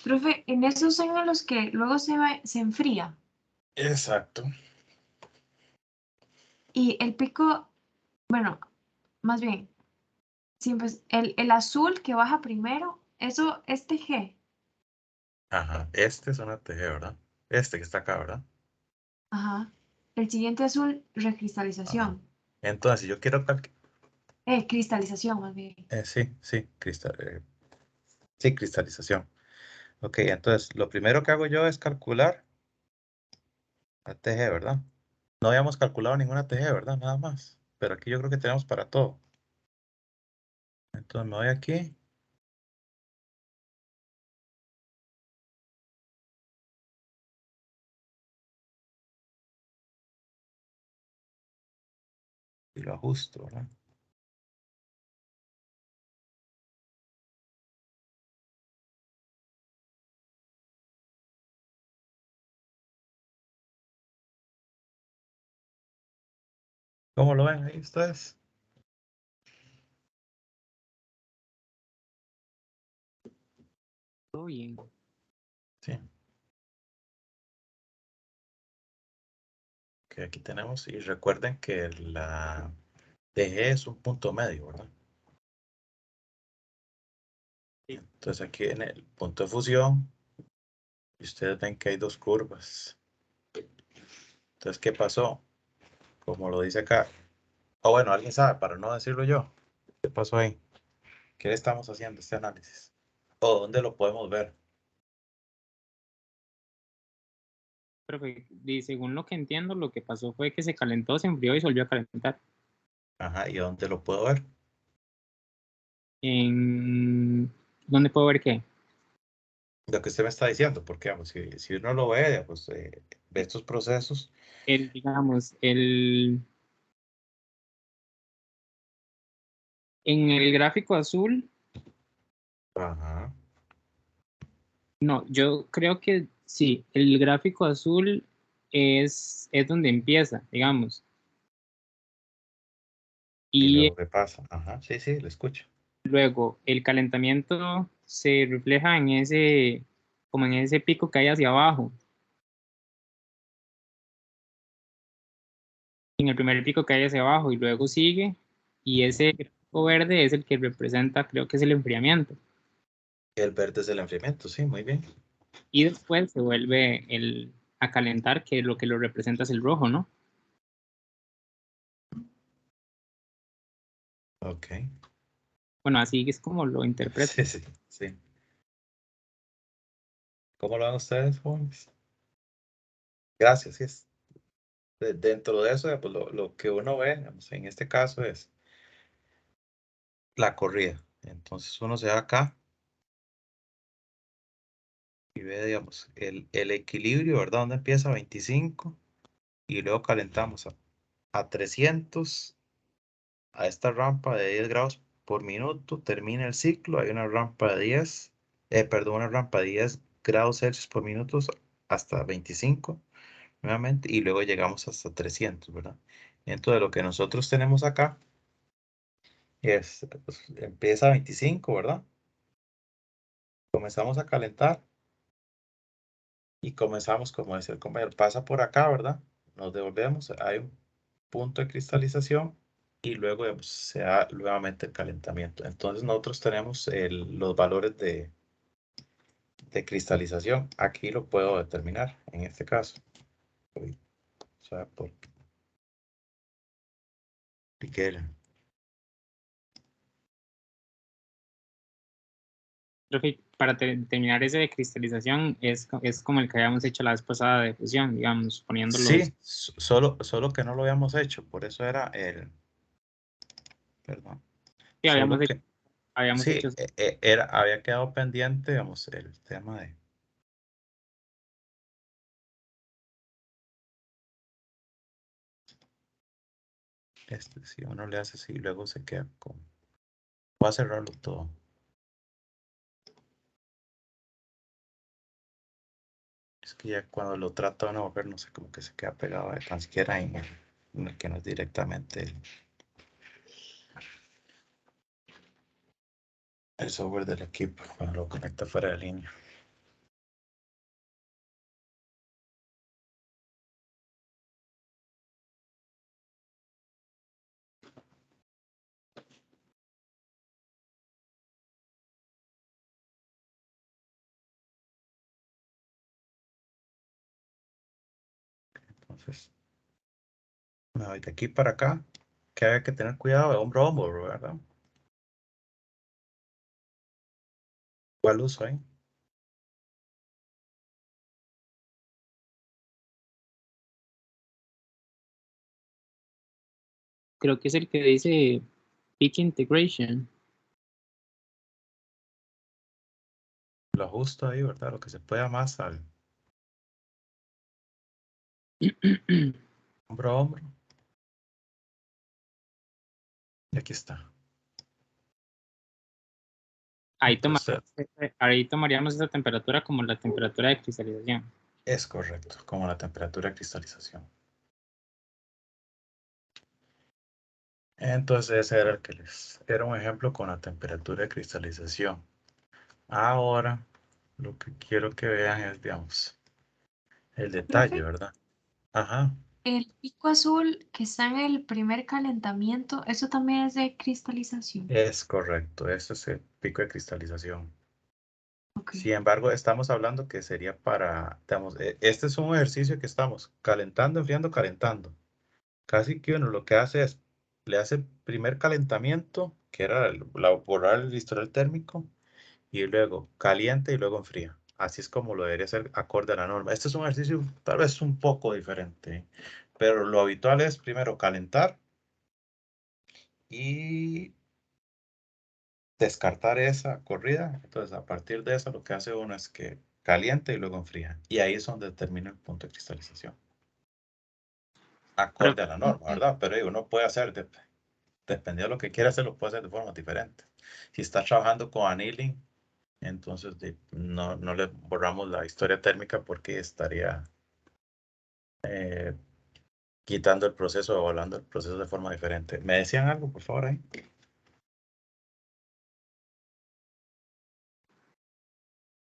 Profe, en esos son en los que luego se enfría. Exacto. Y el pico, bueno, más bien, sí, pues, el azul que baja primero, eso es TG. Ajá, este es una TG, ¿verdad? Este que está acá, ¿verdad? Ajá. El siguiente azul, Ajá. recristalización. Entonces, si yo quiero Cristalización, más bien. sí, sí, cristalización. Ok, entonces, lo primero que hago yo es calcular la TG, ¿verdad? No habíamos calculado ninguna TG, ¿verdad? Nada más. Pero aquí yo creo que tenemos para todo. Entonces, me voy aquí. Y lo ajusto, ¿verdad? ¿Cómo lo ven ahí ustedes? Todo bien. Sí. Que aquí tenemos, y recuerden que de G es un punto medio, ¿verdad? Entonces aquí en el punto de fusión, ustedes ven que hay dos curvas. Entonces, ¿qué pasó? Como lo dice acá. O bueno, alguien sabe, para no decirlo yo. ¿Qué pasó ahí? ¿Qué le estamos haciendo este análisis? ¿O dónde lo podemos ver? Profe, y según lo que entiendo, lo que pasó fue que se calentó, se enfrió y se volvió a calentar. Ajá, ¿y dónde lo puedo ver? ¿Dónde puedo ver qué? Lo que usted me está diciendo, porque digamos, si uno lo ve, pues ve estos procesos. Digamos, en el gráfico azul, Ajá. no, yo creo que sí, el gráfico azul es donde empieza, digamos. Y Y luego, ¿qué pasa? Ajá, sí, sí, lo escucho. luego el calentamiento se refleja en ese, como en ese pico que hay hacia abajo. En el primer pico que hay hacia abajo y luego sigue. Y ese pico verde es el que representa, creo que es el enfriamiento. El verde es el enfriamiento, sí, muy bien. Y después se vuelve a calentar, que lo que lo representa es el rojo, ¿no? Ok. Bueno, así es como lo interpreto. Sí, sí, sí. ¿Cómo lo ven ustedes, jóvenes? Gracias, sí. Dentro de eso, pues, lo que uno ve, digamos, en este caso es la corrida. Entonces uno se va acá y ve, digamos, el equilibrio, ¿verdad? Donde empieza a 25 y luego calentamos a 300 a esta rampa de 10 grados por minuto, termina el ciclo, hay una rampa de 10, perdón, una rampa de 10 grados Celsius por minuto hasta 25 nuevamente y luego llegamos hasta 300, ¿verdad? Entonces lo que nosotros tenemos acá es, pues, empieza a 25, ¿verdad? Comenzamos a calentar y comenzamos, como decía el compañero, pasa por acá, ¿verdad? Nos devolvemos, hay un punto de cristalización y luego se da nuevamente el calentamiento. Entonces nosotros tenemos los valores de cristalización. Aquí lo puedo determinar en este caso. Uy, o sea, por Piquel. Creo que para terminar ese de cristalización es como el que habíamos hecho la vez pasada de fusión, digamos, poniendo los... Sí, solo que no lo habíamos hecho, por eso era perdón, Sí, solo que, habíamos sí, hecho... había quedado pendiente, digamos, el tema de, si uno le hace así, luego se queda con, voy a cerrarlo todo. Es que ya cuando lo trato de no ver, no sé, como que se queda pegado, tan siquiera en el que no es directamente el software del equipo, cuando lo conecta fuera de línea. Entonces, me voy de aquí para acá, que hay que tener cuidado de hombro a hombro, ¿verdad? ¿Cuál uso ahí? Creo que es el que dice Peak Integration. Lo ajusto ahí, ¿verdad? Lo que se pueda más al hombro a hombro. Y aquí está. Entonces, Ahí tomaríamos esa temperatura como la temperatura de cristalización. es correcto, como la temperatura de cristalización. Entonces, ese era el que era un ejemplo con la temperatura de cristalización. Ahora, lo que quiero que vean es, digamos, el detalle, Profe, ¿verdad? Ajá. El pico azul que está en el primer calentamiento, eso también es de cristalización. Es correcto, ese es el pico de cristalización. Ok. Sin embargo, estamos hablando que sería para, digamos, este es un ejercicio que estamos calentando, enfriando, calentando. Casi que uno lo que hace es, le hace el primer calentamiento, que era borrar el historial térmico, y luego calienta y luego enfría. Así es como lo debería ser acorde a la norma. Este es un ejercicio tal vez un poco diferente, pero lo habitual es primero calentar y descartar esa corrida. Entonces, a partir de eso, lo que hace uno es que calienta y luego enfría. Y ahí es donde termina el punto de cristalización. Pero, Acorde a la norma, ¿verdad? Pero uno puede hacer, dependiendo de lo que quiera hacer, lo puede hacer de forma diferente. Si está trabajando con annealing, entonces no le borramos la historia térmica porque estaría quitando el proceso o evaluando el proceso de forma diferente. ¿Me decían algo, por favor, ahí?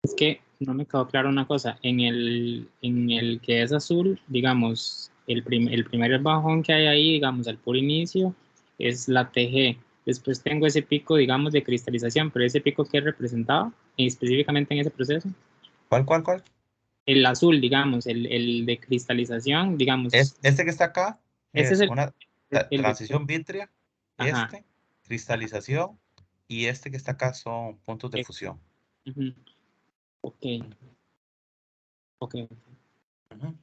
es que no me quedó claro una cosa. En el que es azul, digamos, el primer bajón que hay ahí, digamos, al puro inicio, es la TG. Después tengo ese pico, digamos, de cristalización, pero ese pico que representaba específicamente en ese proceso. ¿Cuál? El azul, digamos, el de cristalización, digamos, Este que está acá ese es es una el de... transición vítrea, Ajá. cristalización, y este que está acá son puntos de fusión. Ujú. Ok, ok. Ujú.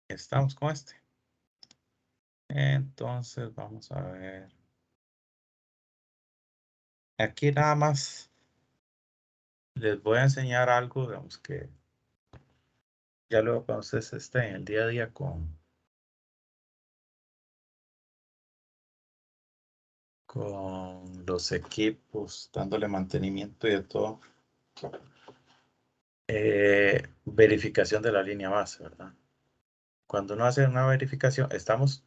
Estamos con este. Entonces, vamos a ver. Aquí nada más les voy a enseñar algo, digamos que ya luego cuando ustedes estén en el día a día con los equipos, dándole mantenimiento y de todo. Verificación de la línea base, ¿verdad? Cuando uno hace una verificación, estamos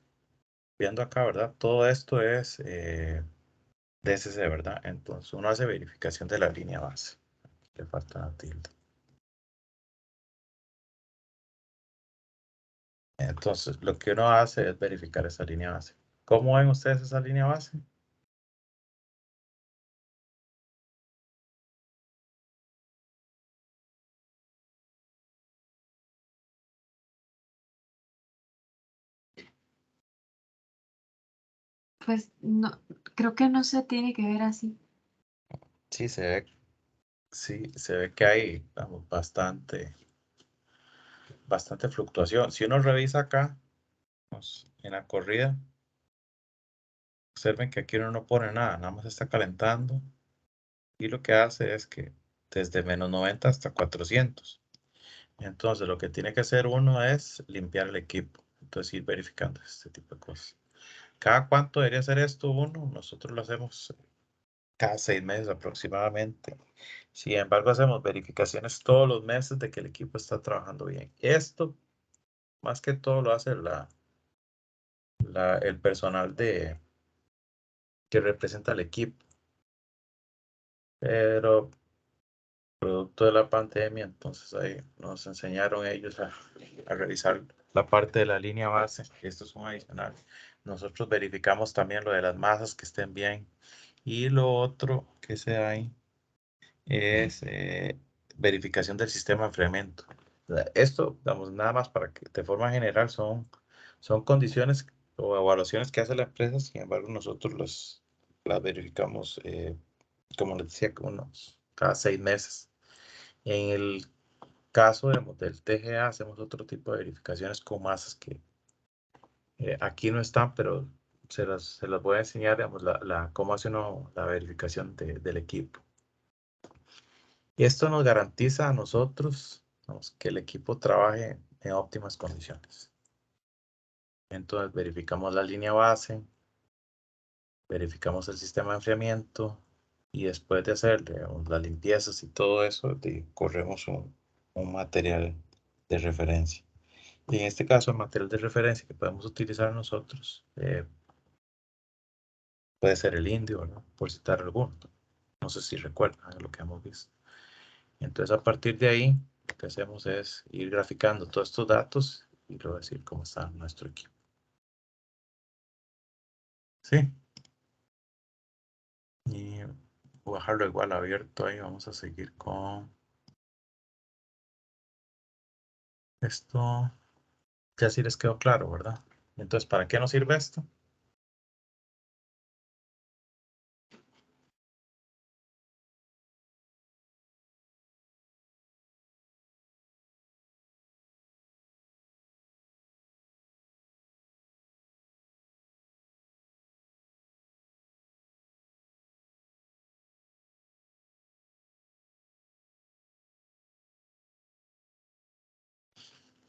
viendo acá, ¿verdad? Todo esto es DSC, ¿verdad? Entonces uno hace verificación de la línea base. Le falta una tilde. Entonces, lo que uno hace es verificar esa línea base. ¿Cómo ven ustedes esa línea base? Pues no, creo que no se tiene que ver así. Sí, se ve que hay digamos, bastante fluctuación. Si uno revisa acá, pues, en la corrida, observen que aquí uno no pone nada, nada más está calentando. Y lo que hace es que desde menos 90 hasta 400. Entonces, lo que tiene que hacer uno es limpiar el equipo. Entonces, ir verificando este tipo de cosas. ¿Cada cuánto debería hacer esto uno? Nosotros lo hacemos cada 6 meses aproximadamente. Sin embargo, hacemos verificaciones todos los meses de que el equipo está trabajando bien. Esto, más que todo, lo hace el personal que representa al equipo. Pero producto de la pandemia, entonces ahí nos enseñaron ellos a revisar la parte de la línea base. Esto es un adicional. Nosotros verificamos también lo de las masas que estén bien. Y lo otro que se hay es verificación del sistema de enfriamiento. Esto, digamos, nada más para que de forma general son condiciones o evaluaciones que hace la empresa, sin embargo nosotros las verificamos, como les decía, cada 6 meses. En el caso del TGA hacemos otro tipo de verificaciones con masas que aquí no están, pero se las voy a enseñar, digamos, cómo hace uno la verificación del equipo. Y esto nos garantiza a nosotros, digamos, que el equipo trabaje en óptimas condiciones. Entonces verificamos la línea base, verificamos el sistema de enfriamiento y después de hacer digamos, las limpiezas y todo eso, corremos un material de referencia. Y en este caso, el material de referencia que podemos utilizar nosotros puede ser el indio, ¿verdad? Por citar alguno. No sé si recuerdan lo que hemos visto. Entonces, a partir de ahí, lo que hacemos es ir graficando todos estos datos y luego decir cómo está nuestro equipo. ¿Sí? Y voy a dejarlo igual abierto ahí. Vamos a seguir con esto. Ya sí les quedó claro, ¿verdad? Entonces, ¿para qué nos sirve esto?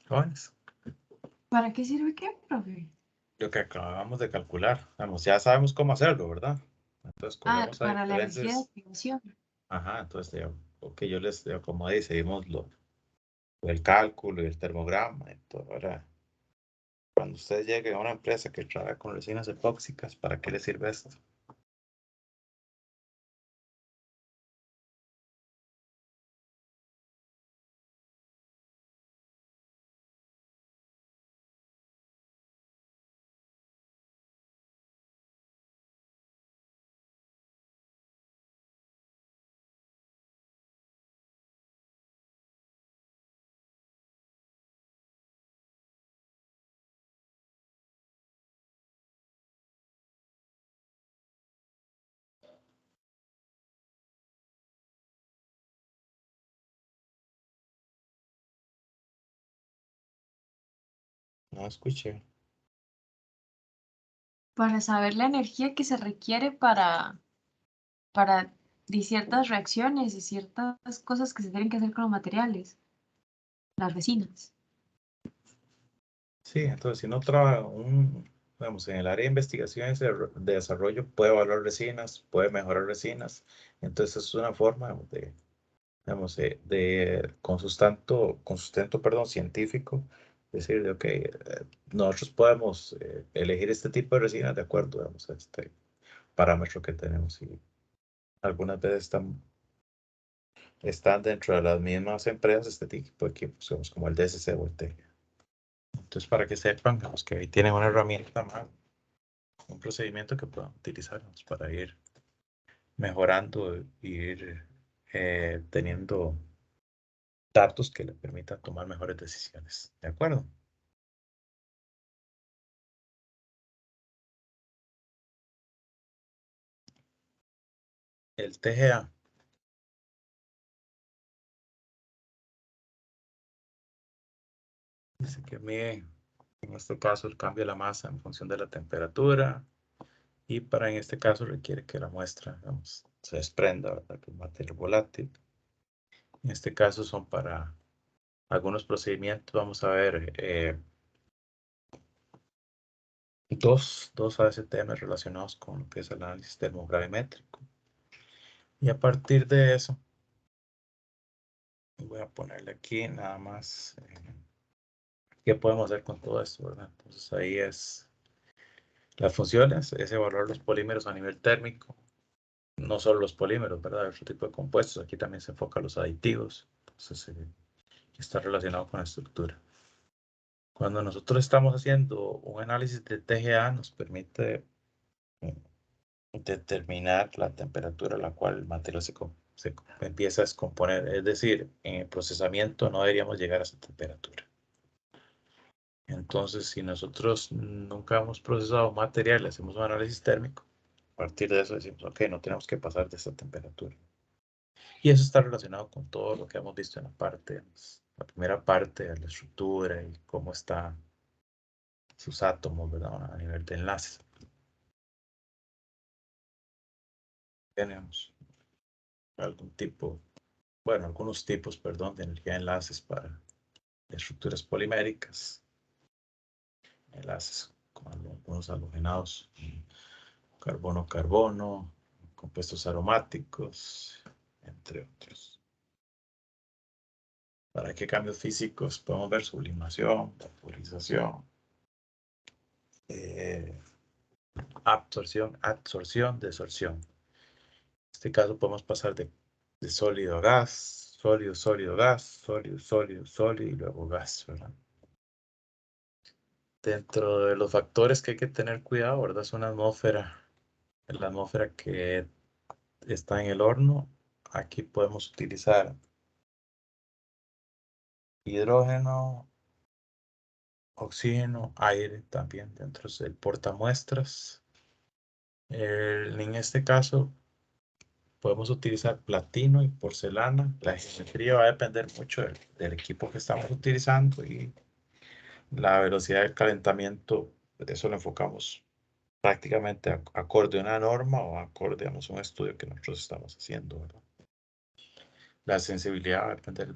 Jóvenes. ¿Para qué sirve qué, profe? Lo que acabamos de calcular. Vamos, ya sabemos cómo hacerlo, ¿verdad? Entonces, cogemos a Para la energía de diferentes. activación. Ajá, entonces, ok, yo les digo, como dice, dimos el cálculo y el termograma. Entonces, ahora, cuando usted llegue a una empresa que trabaja con resinas epóxicas, ¿para qué le sirve esto? No escuché. Para saber la energía que se requiere de ciertas reacciones y ciertas cosas que se tienen que hacer con los materiales, las resinas. Sí, entonces, si no trabaja vamos, en el área de investigación y de desarrollo, puede evaluar resinas, puede mejorar resinas. Entonces, es una forma digamos, con sustento, perdón, científico, decir, de, ok, nosotros podemos elegir este tipo de resinas de acuerdo, digamos, a este parámetro que tenemos. Y algunas veces están dentro de las mismas empresas este tipo de equipos, digamos, como el DSC o el TEG. Entonces, para que sepan, digamos, que ahí tienen una herramienta más, un procedimiento que puedan utilizar, digamos, para ir mejorando e ir teniendo datos que le permitan tomar mejores decisiones. ¿De acuerdo? El TGA. Dice que mide, en este caso, el cambio de la masa en función de la temperatura. Y para en este caso requiere que la muestra, digamos, se desprenda, ¿verdad? Que es materia volátil. En este caso son para algunos procedimientos. Vamos a ver dos ASTM relacionados con lo que es el análisis termogravimétrico. Y a partir de eso, voy a ponerle aquí nada más qué podemos hacer con todo esto, ¿verdad? Entonces ahí es las funciones, es evaluar los polímeros a nivel térmico, no solo los polímeros, ¿verdad? Otro tipo de compuestos, aquí también se enfoca los aditivos, entonces está relacionado con la estructura. Cuando nosotros estamos haciendo un análisis de TGA, nos permite determinar la temperatura a la cual el material se empieza a descomponer. Es decir, en el procesamiento no deberíamos llegar a esa temperatura. Entonces, si nosotros nunca hemos procesado un material, le hacemos un análisis térmico, a partir de eso decimos, ok, no tenemos que pasar de esta temperatura. Y eso está relacionado con todo lo que hemos visto en la primera parte de la estructura y cómo están sus átomos, ¿verdad? A nivel de enlaces. Tenemos algunos tipos, perdón, de energía de enlaces para estructuras poliméricas, enlaces con algunos halogenados, carbono-carbono, compuestos aromáticos, entre otros. ¿Para qué cambios físicos? Podemos ver sublimación, vaporización, absorción, desorción. En este caso podemos pasar de sólido a gas, sólido, sólido, gas, sólido, sólido, sólido y luego gas, ¿verdad? Dentro de los factores que hay que tener cuidado, ¿verdad? Es una atmósfera, la atmósfera que está en el horno. Aquí podemos utilizar hidrógeno, oxígeno, aire también dentro del portamuestras. En este caso podemos utilizar platino y porcelana. La geometría va a depender mucho del equipo que estamos utilizando y la velocidad de calentamiento, eso lo enfocamos prácticamente acorde a una norma o acorde a un estudio que nosotros estamos haciendo, ¿verdad? La sensibilidad va a depender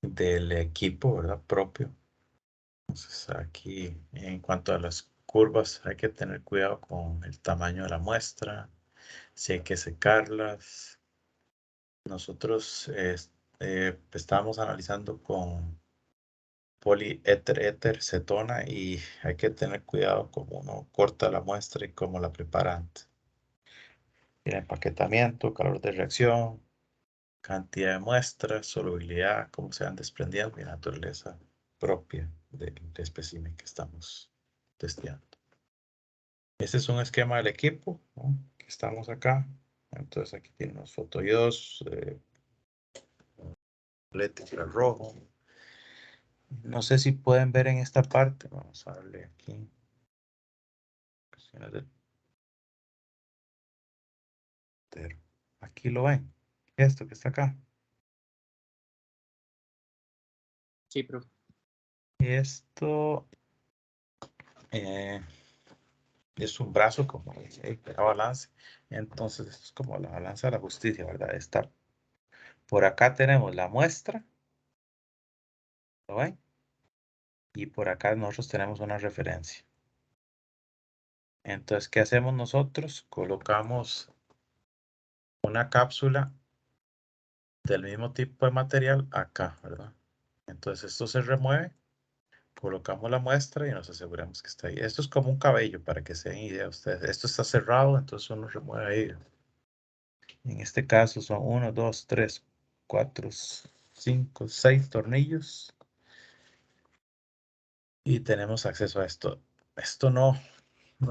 del equipo, ¿verdad? Propio. Entonces aquí en cuanto a las curvas hay que tener cuidado con el tamaño de la muestra, si hay que secarlas. Nosotros estábamos analizando con poliéter, cetona y hay que tener cuidado cómo uno corta la muestra y cómo la prepara antes. El empaquetamiento, calor de reacción, cantidad de muestras, solubilidad, cómo se van desprendiendo y naturaleza propia del espécimen que estamos testeando. Este es un esquema del equipo, ¿no? Que estamos acá. Entonces aquí tiene unos fotodiodos, LED infrarrojo. No sé si pueden ver en esta parte. Vamos a darle aquí. Aquí lo ven. Esto que está acá. Sí, profe. Y esto es un brazo como la balance. Entonces esto es como la balanza de la justicia, ¿verdad? Está. Por acá tenemos la muestra. ¿Lo ven? Y por acá nosotros tenemos una referencia. Entonces, ¿qué hacemos nosotros? Colocamos una cápsula del mismo tipo de material acá, ¿verdad? Entonces esto se remueve, colocamos la muestra y nos aseguramos que está ahí. Esto es como un cabello, para que se den idea ustedes. Esto está cerrado, entonces uno remueve ahí. En este caso son 1, 2, 3, 4, 5, 6 tornillos. Y tenemos acceso a esto. Esto no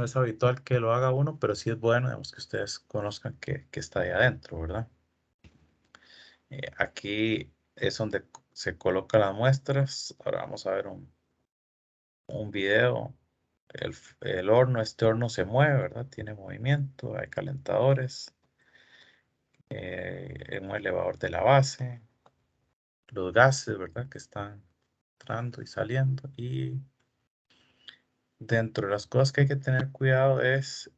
es habitual que lo haga uno, pero sí es bueno, digamos, que ustedes conozcan que está ahí adentro, ¿verdad? Aquí es donde se colocan las muestras. Ahora vamos a ver un video. El horno, este horno se mueve, ¿verdad? Tiene movimiento, hay calentadores, un elevador de la base, los gases, ¿verdad? Que están entrando y saliendo. Y dentro de las cosas que hay que tener cuidado es,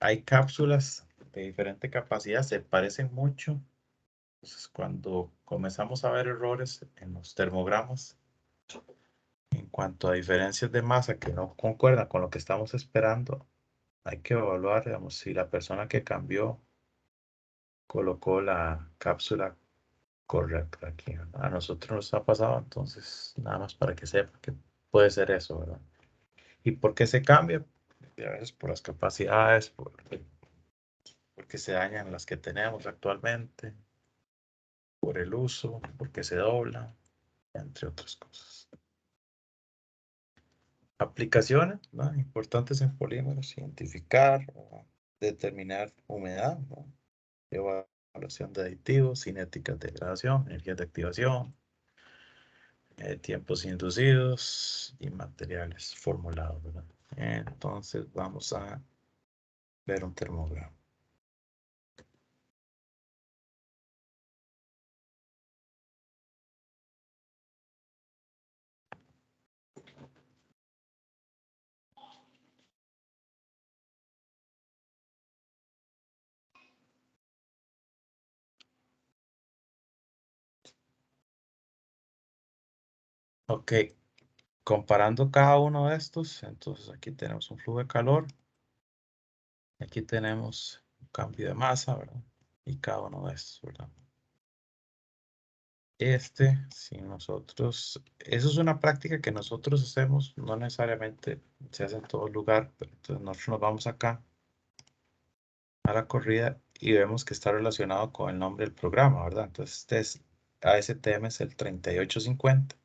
hay cápsulas de diferente capacidad, se parecen mucho. Entonces, cuando comenzamos a ver errores en los termogramas, en cuanto a diferencias de masa que no concuerdan con lo que estamos esperando, hay que evaluar, digamos, si la persona que cambió colocó la cápsula correcta aquí, ¿verdad? A nosotros nos ha pasado, entonces, nada más para que sepa que puede ser eso, ¿verdad? ¿Y por qué se cambia? A veces por las capacidades, porque se dañan las que tenemos actualmente, por el uso, porque se dobla, entre otras cosas. Aplicaciones, ¿no? Importantes en polímeros: identificar, determinar humedad, ¿no? Evaluación de aditivos, cinéticas de degradación, energías de activación, tiempos inducidos y materiales formulados, ¿verdad? Entonces vamos a ver un termograma. Ok, comparando cada uno de estos, entonces aquí tenemos un flujo de calor, aquí tenemos un cambio de masa, ¿verdad? Y cada uno de estos, ¿verdad? Si nosotros, eso es una práctica que nosotros hacemos, no necesariamente se hace en todo lugar, pero entonces nosotros nos vamos acá a la corrida y vemos que está relacionado con el nombre del programa, ¿verdad? Entonces, ASTM es el 3850.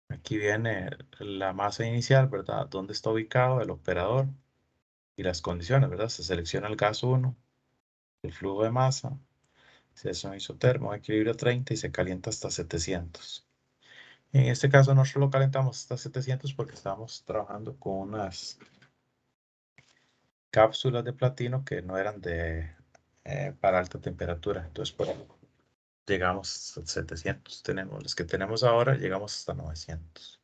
Aquí viene la masa inicial, ¿verdad? ¿Dónde está ubicado el operador? Y las condiciones, ¿verdad? Se selecciona el gas 1, el flujo de masa, si es un isotermo, equilibrio 30 y se calienta hasta 700. En este caso nosotros lo calentamos hasta 700 porque estamos trabajando con unas cápsulas de platino que no eran para alta temperatura. Entonces, pues, llegamos a 700. Los que tenemos ahora, llegamos hasta 900.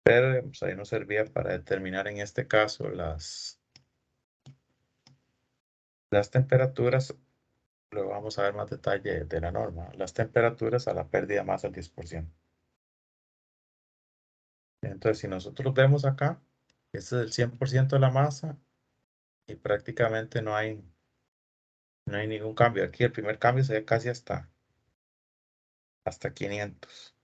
Pero pues, ahí nos servía para determinar en este caso las temperaturas. Luego vamos a ver más detalle de la norma. Las temperaturas a la pérdida más al 10%. Entonces, si nosotros vemos acá, este es el 100% de la masa y prácticamente no hay ningún cambio. Aquí el primer cambio se ve casi hasta 500.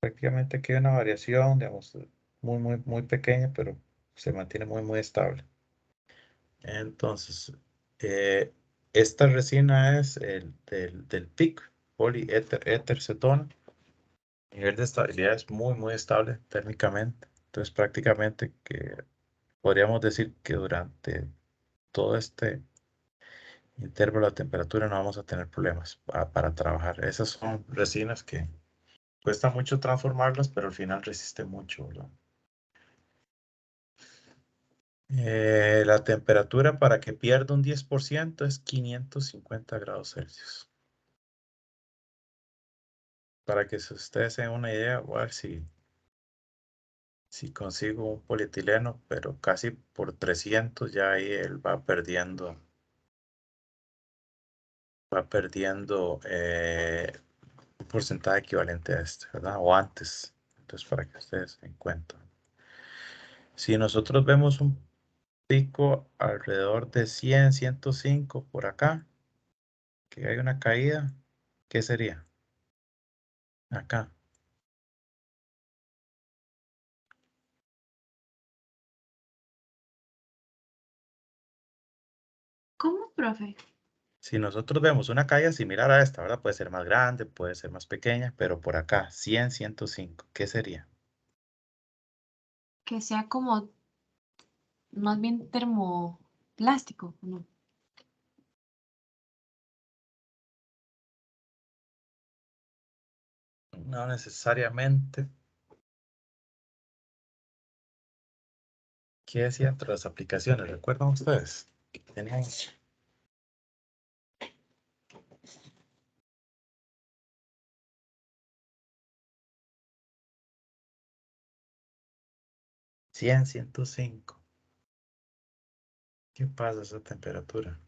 Prácticamente aquí hay una variación, digamos, muy pequeña, pero se mantiene muy estable. Entonces, esta resina es del PIC, poliéter cetona. El nivel de estabilidad es muy estable térmicamente. Entonces, prácticamente que podríamos decir que durante todo este intervalo de temperatura no vamos a tener problemas para trabajar. Esas son resinas que cuesta mucho transformarlas, pero al final resiste mucho, ¿verdad? La temperatura para que pierda un 10% es 550 grados Celsius. Para que ustedes se den una idea, voy a ver si consigo un polietileno, pero casi por 300 ya ahí él va perdiendo un porcentaje equivalente a este, ¿verdad? O antes. Entonces, para que ustedes se den cuenta. Si nosotros vemos un pico alrededor de 100, 105 por acá, que hay una caída, ¿qué sería? Acá. ¿Cómo, profe? Si nosotros vemos una caída similar a esta, ¿verdad? Puede ser más grande, puede ser más pequeña, pero por acá, 100, 105, ¿qué sería? Que sea como más bien termoplástico, ¿no? No necesariamente. ¿Qué decía entre las aplicaciones? ¿Recuerdan ustedes? Tenían 100, 105. ¿Qué pasa a esa temperatura?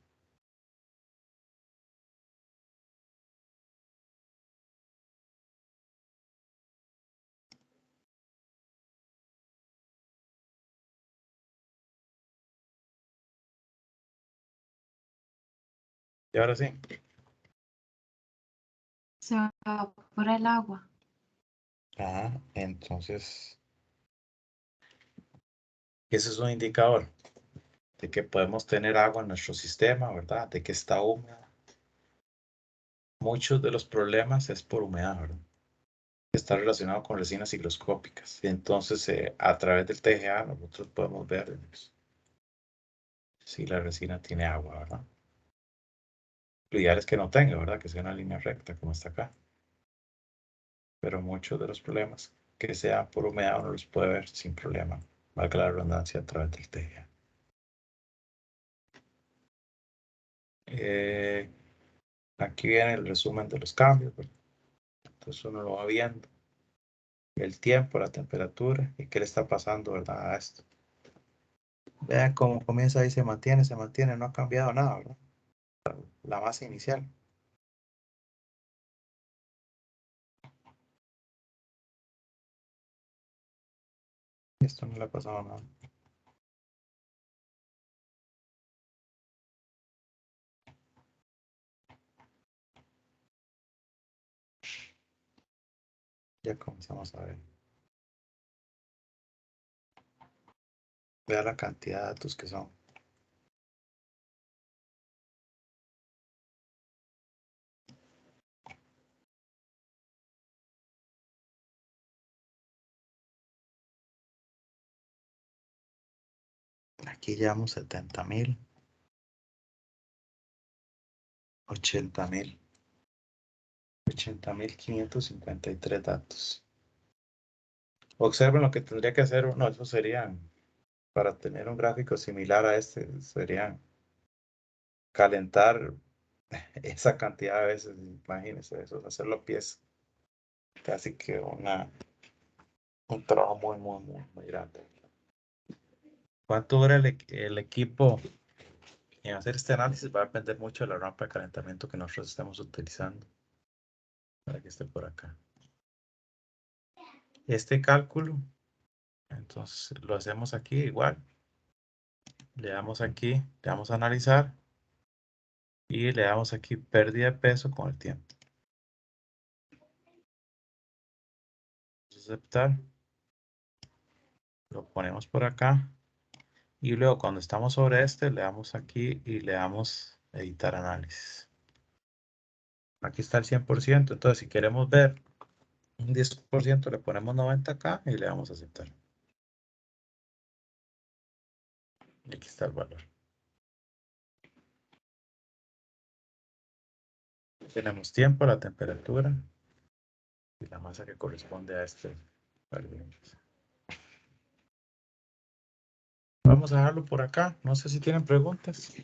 Y ahora sí. Se evapora el agua. Ajá, entonces, ese es un indicador de que podemos tener agua en nuestro sistema, ¿verdad? De que está húmedo. Muchos de los problemas es por humedad, ¿verdad? Está relacionado con resinas higroscópicas. Entonces, a través del TGA, nosotros podemos ver si la resina tiene agua, ¿verdad? Lo ideal es que no tenga, ¿verdad? Que sea una línea recta, como está acá. Pero muchos de los problemas que sean por humedad uno los puede ver sin problema. Valga la redundancia a través del TGA. Aquí viene el resumen de los cambios, ¿verdad? Entonces uno lo va viendo. El tiempo, la temperatura y qué le está pasando, ¿verdad? A esto. Vean cómo comienza ahí, se mantiene, no ha cambiado nada, ¿verdad? La base inicial. Esto no le ha pasado nada. Ya comenzamos a ver. Vea la cantidad de datos que son. Aquí llevamos 70,000. 80,000. 80,553 datos. Observen lo que tendría que hacer uno. Eso serían, para tener un gráfico similar a este, serían calentar esa cantidad de veces. Imagínense eso, hacerlo a pies. Casi que un trabajo muy grande. ¿Cuánto dura el equipo en hacer este análisis? Va a depender mucho de la rampa de calentamiento que nosotros estemos utilizando. Para que esté por acá. Este cálculo, entonces lo hacemos aquí igual. Le damos aquí, le damos a analizar y le damos aquí pérdida de peso con el tiempo. Aceptar. Lo ponemos por acá. Y luego cuando estamos sobre este, le damos aquí y le damos editar análisis. Aquí está el 100%. Entonces, si queremos ver un 10%, le ponemos 90 acá y le damos a aceptar. Y aquí está el valor. Tenemos tiempo, la temperatura y la masa que corresponde a este. Vamos a dejarlo por acá. No sé si tienen preguntas.